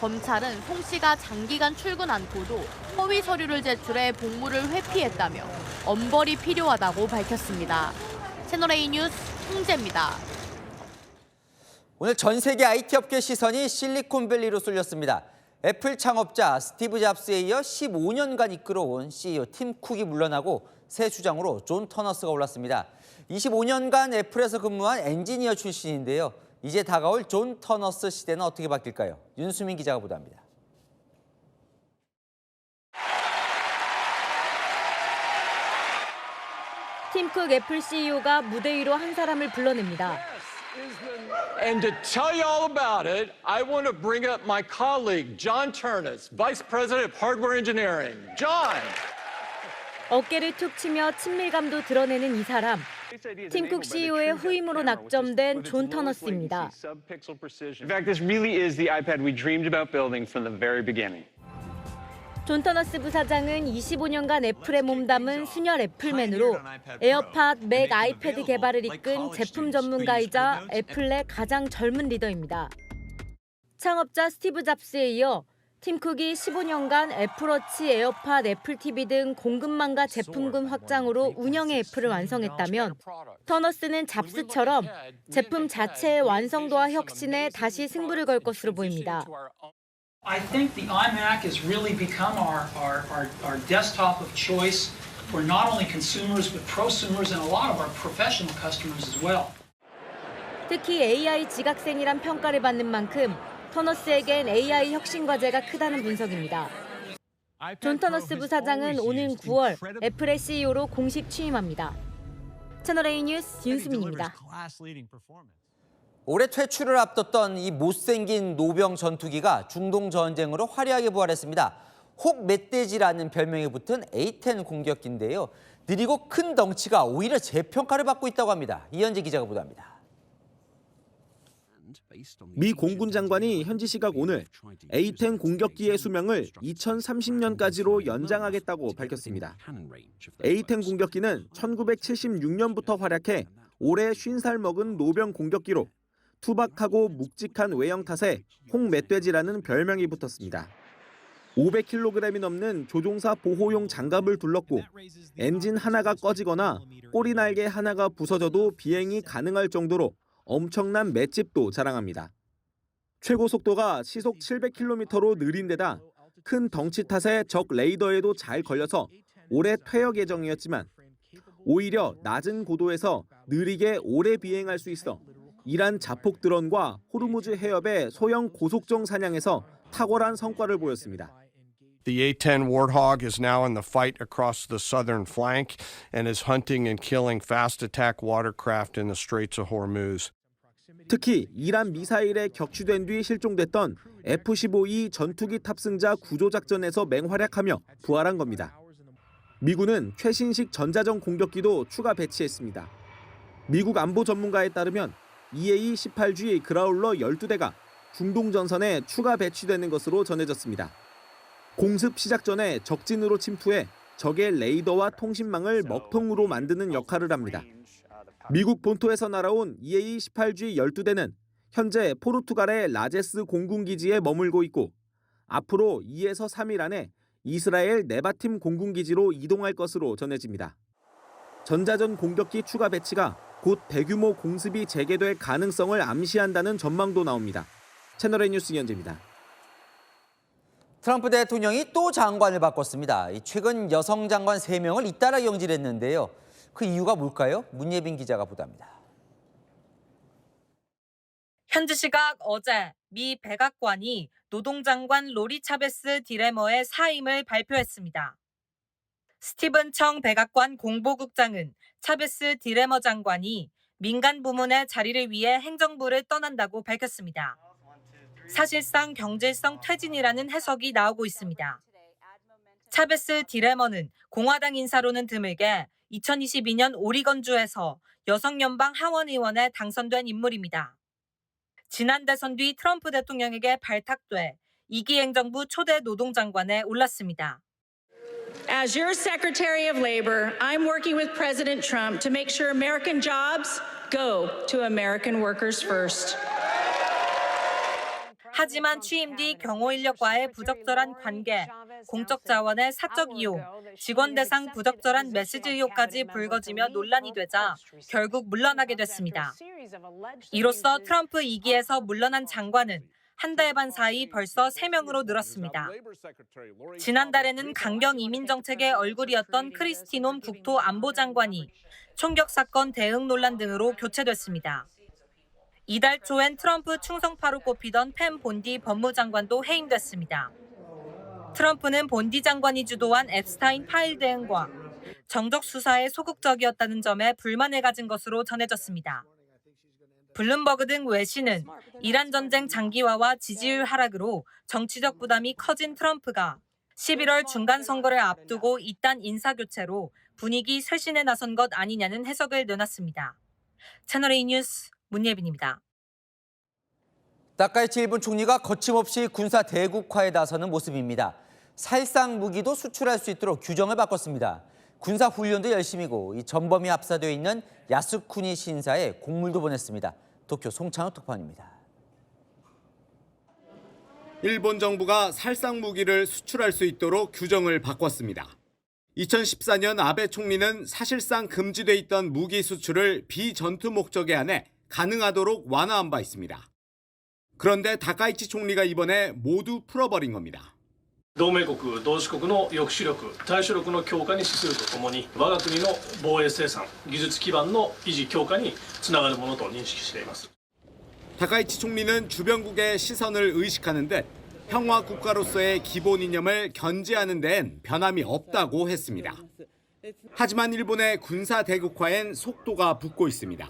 검찰은 송 씨가 장기간 출근 않고도 허위 서류를 제출해 복무를 회피했다며 엄벌이 필요하다고 밝혔습니다. 채널A 뉴스 홍재입니다. 오늘 전 세계 IT 업계 시선이 실리콘밸리로 쏠렸습니다. 애플 창업자 스티브 잡스에 이어 15년간 이끌어온 CEO 팀 쿡이 물러나고 새 주장으로 존 터너스가 올랐습니다. 25년간 애플에서 근무한 엔지니어 출신인데요. 이제 다가올 존 터너스 시대는 어떻게 바뀔까요? 윤수민 기자가 보도합니다. 팀 쿡 애플 CEO가 무대 위로 한 사람을 불러냅니다. And to tell you all about it, I want to bring up my colleague, John Ternus, Vice President of Hardware Engineering. John! 어깨를 툭 치며 친밀감도 드러내는 이 사람. 팀 쿡 CEO의 후임으로 낙점된 존 터너스입니다. In fact, this really is the iPad we dreamed about building from the very beginning. 존 터너스 부사장은 25년간 애플에 몸담은 순혈 애플맨으로 에어팟, 맥, 아이패드 개발을 이끈 제품 전문가이자 애플 내 가장 젊은 리더입니다. 창업자 스티브 잡스에 이어 팀 쿡이 15년간 애플워치, 에어팟, 애플 TV 등 공급망과 제품군 확장으로 운영의 애플을 완성했다면 터너스는 잡스처럼 제품 자체의 완성도와 혁신에 다시 승부를 걸 것으로 보입니다. I think the iMac has really become our desktop of choice for not only consumers but prosumers and a lot of our professional customers as well. 특히 AI 지각생이란 평가를 받는 만큼 터너스에겐 AI 혁신 과제가 크다는 분석입니다. 존 터너스 부사장은 오는 9월 애플의 CEO로 공식 취임합니다. 채널A 뉴스 윤수민입니다. 올해 퇴출을 앞뒀던 이 못생긴 노병 전투기가 중동 전쟁으로 화려하게 부활했습니다. 혹 멧돼지라는 별명이 붙은 A-10 공격기인데요. 느리고 큰 덩치가 오히려 재평가를 받고 있다고 합니다. 이현재 기자가 보도합니다. 미 공군 장관이 현지 시각 오늘 A-10 공격기의 수명을 2030년까지로 연장하겠다고 밝혔습니다. A-10 공격기는 1976년부터 활약해 올해 50살 먹은 노병 공격기로 투박하고 묵직한 외형 탓에 홍멧돼지라는 별명이 붙었습니다. 500kg이 넘는 조종사 보호용 장갑을 둘렀고 엔진 하나가 꺼지거나 꼬리 날개 하나가 부서져도 비행이 가능할 정도로 엄청난 맷집도 자랑합니다. 최고 속도가 시속 700km로 느린 데다 큰 덩치 탓에 적 레이더에도 잘 걸려서 올해 퇴역 예정이었지만 오히려 낮은 고도에서 느리게 오래 비행할 수 있어 이란 자폭 드론과 호르무즈 해협의 소형 고속정 사냥에서 탁월한 성과를 보였습니다. The A-10 Warthog is now in the fight across the southern flank and is hunting and killing fast attack watercraft in the Straits of Hormuz. 특히 이란 미사일에 격추된 뒤 실종됐던 F-15E 전투기 탑승자 구조작전에서 맹활약하며 부활한 겁니다. 미군은 최신식 전자전 공격기도 추가 배치했습니다. 미국 안보 전문가에 따르면 EA-18G 그라울러 12대가 중동 전선에 추가 배치되는 것으로 전해졌습니다. 공습 시작 전에 적진으로 침투해 적의 레이더와 통신망을 먹통으로 만드는 역할을 합니다. 미국 본토에서 날아온 EA-18G 12대는 현재 포르투갈의 라제스 공군기지에 머물고 있고 앞으로 2에서 3일 안에 이스라엘 네바팀 공군기지로 이동할 것으로 전해집니다. 전자전 공격기 추가 배치가 곧 대규모 공습이 재개될 가능성을 암시한다는 전망도 나옵니다. 채널A 뉴스 이현재입니다. 트럼프 대통령이 또 장관을 바꿨습니다. 최근 여성 장관 3명을 잇따라 경질했는데요. 그 이유가 뭘까요? 문예빈 기자가 보도합니다. 현지 시각 어제 미 백악관이 노동장관 로리 차베스 디레머의 사임을 발표했습니다. 스티븐 청 백악관 공보국장은 차베스 디레머 장관이 민간 부문의 자리를 위해 행정부를 떠난다고 밝혔습니다. 사실상 경질성 퇴진이라는 해석이 나오고 있습니다. 차베스 디레머는 공화당 인사로는 드물게 2022년 오리건주에서 여성 연방 하원 의원에 당선된 인물입니다. 지난 대선 뒤 트럼프 대통령에게 발탁돼 2기 행정부 초대 노동장관에 올랐습니다. As your Secretary of Labor, I'm working with President Trump to make sure American jobs go to American workers first. 하지만 취임 뒤 경호인력과의 부적절한 관계, 공적 자원의 사적 이용, 직원 대상 부적절한 메시지 의혹까지 불거지며 논란이 되자 결국 물러나게 됐습니다. 이로써 트럼프 2기에서 물러난 장관은 한 달 반 사이 벌써 3명으로 늘었습니다. 지난달에는 강경 이민 정책의 얼굴이었던 크리스티 놈 국토안보장관이 총격 사건 대응 논란 등으로 교체됐습니다. 이달 초엔 트럼프 충성파로 꼽히던 팸 본디 법무장관도 해임됐습니다. 트럼프는 본디 장관이 주도한 앱스타인 파일 대응과 정적 수사에 소극적이었다는 점에 불만을 가진 것으로 전해졌습니다. 블룸버그 등 외신은 이란 전쟁 장기화와 지지율 하락으로 정치적 부담이 커진 트럼프가 11월 중간 선거를 앞두고 이딴 인사교체로 분위기 쇄신에 나선 것 아니냐는 해석을 내놨습니다. 채널A 뉴스 문예빈입니다. 다카이치 일본 총리가 거침없이 군사 대국화에 나서는 모습입니다. 살상 무기도 수출할 수 있도록 규정을 바꿨습니다. 군사 훈련도 열심이고 이 전범이 합사되어 있는 야스쿠니 신사에 공물도 보냈습니다. 도쿄 송창호 특파원입니다. 일본 정부가 살상 무기를 수출할 수 있도록 규정을 바꿨습니다. 2014년 아베 총리는 사실상 금지돼 있던 무기 수출을 비전투 목적에 한해 가능하도록 완화한 바 있습니다. 그런데 다카이치 총리가 이번에 모두 풀어버린 겁니다. 同盟国、同志国の抑止力、対処力の強化に資するとともに、我が国の防衛生産、技術基盤の維持強化につながるものと認識しています。 다카이치 총리는 주변국의 시선을 의식하는데 평화 국가로서의 기본 이념을 견지하는 데엔 변함이 없다고 했습니다. 하지만 일본의 군사 대국화엔 속도가 붙고 있습니다.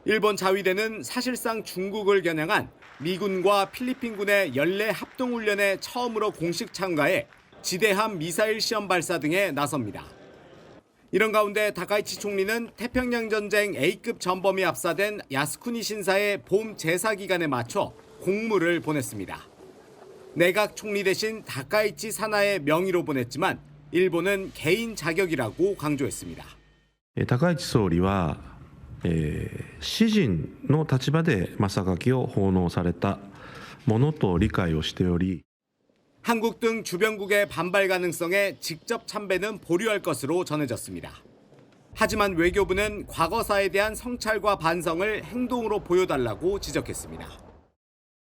일본 자위대는 사실상 중국을 겨냥한 미군과 필리핀군의 연례 합동훈련에 처음으로 공식 참가해 지대함 미사일 시험 발사 등에 나섭니다. 이런 가운데 다카이치 총리는 태평양 전쟁 A급 전범이 압사된 야스쿠니 신사의 봄 제사 기간에 맞춰 공물을 보냈습니다. 내각 총리 대신 다카이치 사나의 명의로 보냈지만 일본은 개인 자격이라고 강조했습니다. 高市総理は私人の立場で真榊を奉納されたものと理解をしており 한국 등 주변국의 반발 가능성에 직접 참배는 보류할 것으로 전해졌습니다. 하지만 외교부는 과거사에 대한 성찰과 반성을 행동으로 보여달라고 지적했습니다.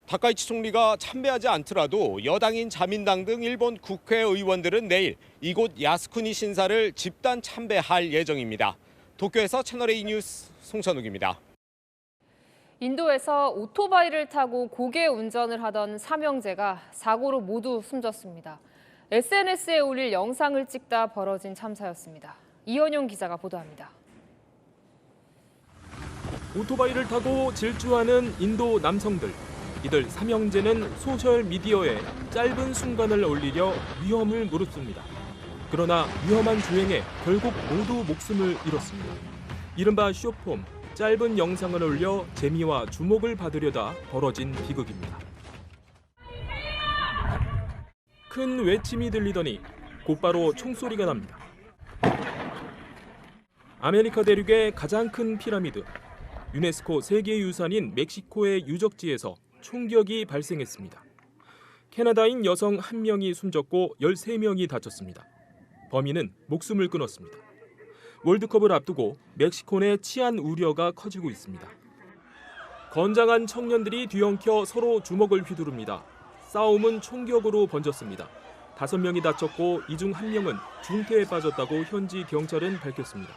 다카이치 총리가 참배하지 않더라도 여당인 자민당 등 일본 국회의원들은 내일 이곳 야스쿠니 신사를 집단 참배할 예정입니다. 도쿄에서 채널A 뉴스 송천욱입니다. 인도에서 오토바이를 타고 고개 운전을 하던 삼형제가 사고로 모두 숨졌습니다. SNS에 올릴 영상을 찍다 벌어진 참사였습니다. 이현용 기자가 보도합니다. 오토바이를 타고 질주하는 인도 남성들. 이들 삼형제는 소셜미디어에 짧은 순간을 올리려 위험을 무릅씁니다. 그러나 위험한 주행에 결국 모두 목숨을 잃었습니다. 이른바 쇼폼, 짧은 영상을 올려 재미와 주목을 받으려다 벌어진 비극입니다. 큰 외침이 들리더니 곧바로 총소리가 납니다. 아메리카 대륙의 가장 큰 피라미드, 유네스코 세계유산인 멕시코의 유적지에서 총격이 발생했습니다. 캐나다인 여성 1명이 숨졌고 13명이 다쳤습니다. 범인은 목숨을 끊었습니다. 월드컵을 앞두고 멕시코 내 치안 우려가 커지고 있습니다. 건장한 청년들이 뒤엉켜 서로 주먹을 휘두릅니다. 싸움은 총격으로 번졌습니다. 5명이 다쳤고 이 중 1명은 중태에 빠졌다고 현지 경찰은 밝혔습니다.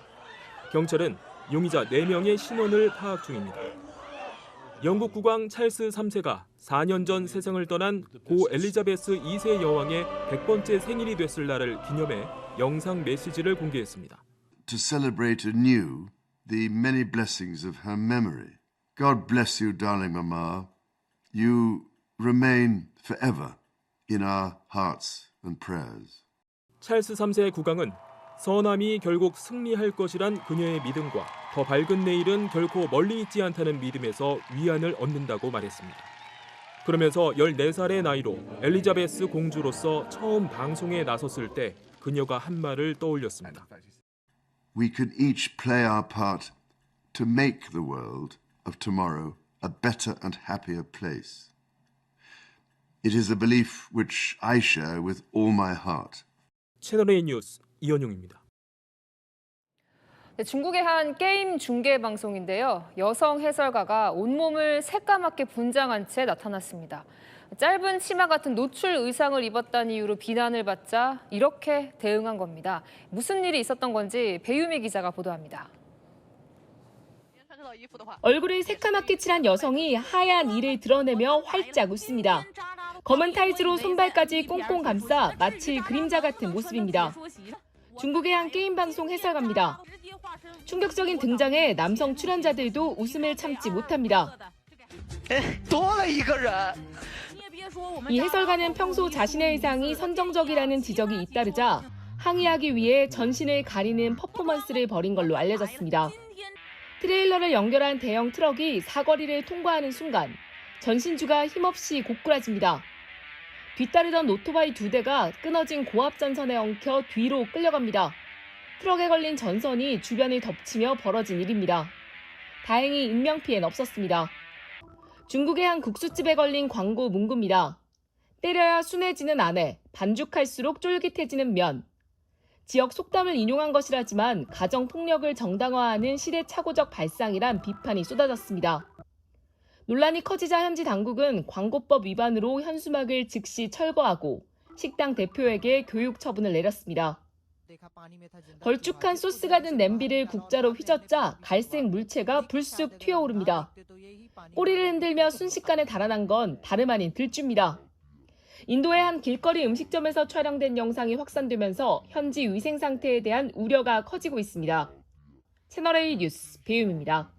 경찰은 용의자 4명의 신원을 파악 중입니다. 영국 국왕 찰스 3세가 4년 전 세상을 떠난 고 엘리자베스 2세 여왕의 100번째 생일이 됐을 날을 기념해 영상 메시지를 공개했습니다. To celebrate anew the many blessings of her memory. God bless you, darling Mama. You remain forever in our hearts and prayers. 찰스 3세 국왕은 선함이 결국 승리할 것이란 그녀의 믿음과 더 밝은 내일은 결코 멀리 있지 않다는 믿음에서 위안을 얻는다고 말했습니다. 그러면서 14살의 나이로 엘리자베스 공주로서 처음 방송에 나섰을 때 그녀가 한 말을 떠올렸습니다. We could each play our part to make the world of tomorrow a better and happier place. It is a belief which I share with all my heart. 채널A 뉴스 이현용입니다. 네, 중국의 한 게임 중계 방송인데요. 여성 해설가가 온몸을 새까맣게 분장한 채 나타났습니다. 짧은 치마 같은 노출 의상을 입었다는 이유로 비난을 받자 이렇게 대응한 겁니다. 무슨 일이 있었던 건지 배유미 기자가 보도합니다. 얼굴을 새까맣게 칠한 여성이 하얀 이를 드러내며 활짝 웃습니다. 검은 타이즈로 손발까지 꽁꽁 감싸 마치 그림자 같은 모습입니다. 중국의 한 게임 방송 해설가입니다. 충격적인 등장에 남성 출연자들도 웃음을 참지 못합니다. 이 해설가는 평소 자신의 의상이 선정적이라는 지적이 잇따르자 항의하기 위해 전신을 가리는 퍼포먼스를 벌인 걸로 알려졌습니다. 트레일러를 연결한 대형 트럭이 사거리를 통과하는 순간 전신주가 힘없이 고꾸라집니다. 뒤따르던 오토바이 2대가 끊어진 고압전선에 엉켜 뒤로 끌려갑니다. 트럭에 걸린 전선이 주변을 덮치며 벌어진 일입니다. 다행히 인명피해는 없었습니다. 중국의 한 국수집에 걸린 광고 문구입니다. 때려야 순해지는 아내, 반죽할수록 쫄깃해지는 면. 지역 속담을 인용한 것이라지만 가정폭력을 정당화하는 시대착오적 발상이란 비판이 쏟아졌습니다. 논란이 커지자 현지 당국은 광고법 위반으로 현수막을 즉시 철거하고 식당 대표에게 교육 처분을 내렸습니다. 걸쭉한 소스가 든 냄비를 국자로 휘젓자 갈색 물체가 불쑥 튀어오릅니다. 꼬리를 흔들며 순식간에 달아난 건 다름 아닌 들쥐입니다. 인도의 한 길거리 음식점에서 촬영된 영상이 확산되면서 현지 위생 상태에 대한 우려가 커지고 있습니다. 채널A 뉴스 배유미입니다.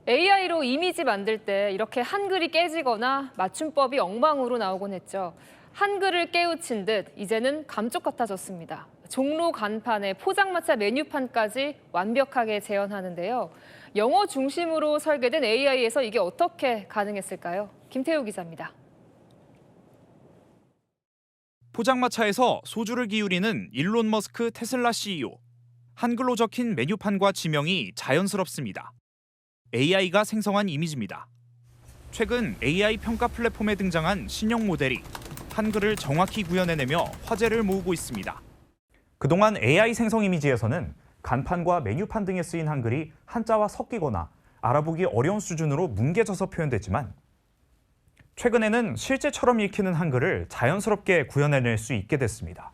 AI로 이미지 만들 때 이렇게 한글이 깨지거나 맞춤법이 엉망으로 나오곤 했죠. 한글을 깨우친 듯 이제는 감쪽 같아졌습니다. 종로 간판에 포장마차 메뉴판까지 완벽하게 재현하는데요. 영어 중심으로 설계된 AI에서 이게 어떻게 가능했을까요? 김태우 기자입니다. 포장마차에서 소주를 기울이는 일론 머스크 테슬라 CEO. 한글로 적힌 메뉴판과 지명이 자연스럽습니다. AI가 생성한 이미지입니다. 최근 AI 평가 플랫폼에 등장한 신형 모델이 한글을 정확히 구현해내며 화제를 모으고 있습니다. 그동안 AI 생성 이미지에서는 간판과 메뉴판 등에 쓰인 한글이 한자와 섞이거나 알아보기 어려운 수준으로 뭉개져서 표현됐지만 최근에는 실제처럼 읽히는 한글을 자연스럽게 구현해낼 수 있게 됐습니다.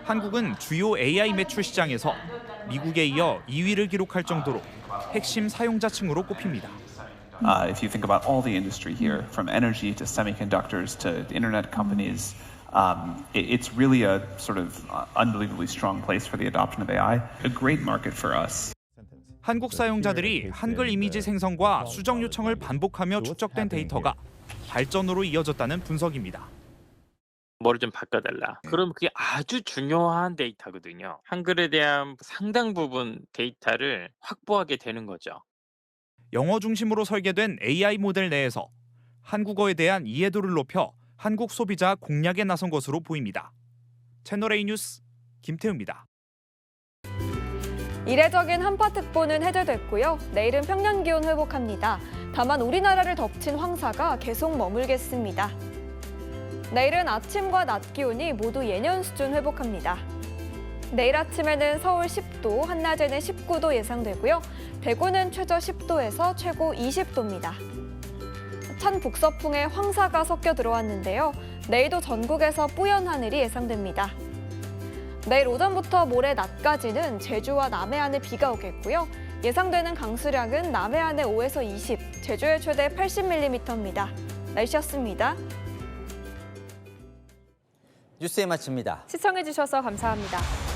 한국은 주요 AI 매출 시장에서 미국에 이어 2위를 기록할 정도로 핵심 사용자층으로 꼽힙니다. If you think about all the industry here, from energy to semiconductors to internet companies, it's really a sort of unbelievably strong place for the adoption of AI. A great market for us. 한국 사용자들이 한글 이미지 생성과 수정 요청을 반복하며 축적된 데이터가 발전으로 이어졌다는 분석입니다. 뭐를 좀 바꿔달라. 그럼 그게 아주 중요한 데이터거든요. 한글에 대한 상당 부분 데이터를 확보하게 되는 거죠. 영어 중심으로 설계된 AI 모델 내에서 한국어에 대한 이해도를 높여 한국 소비자 공략에 나선 것으로 보입니다. 채널A 뉴스 김태우입니다. 이례적인 한파특보는 해제됐고요. 내일은 평년 기온 회복합니다. 다만 우리나라를 덮친 황사가 계속 머물겠습니다. 내일은 아침과 낮 기온이 모두 예년 수준 회복합니다. 내일 아침에는 서울 10도, 한낮에는 19도 예상되고요. 대구는 최저 10도에서 최고 20도입니다. 찬 북서풍에 황사가 섞여 들어왔는데요. 내일도 전국에서 뿌연 하늘이 예상됩니다. 내일 오전부터 모레 낮까지는 제주와 남해안에 비가 오겠고요. 예상되는 강수량은 남해안에 5에서 20, 제주에 최대 80mm입니다. 날씨였습니다. 뉴스에 마칩니다. 시청해주셔서 감사합니다.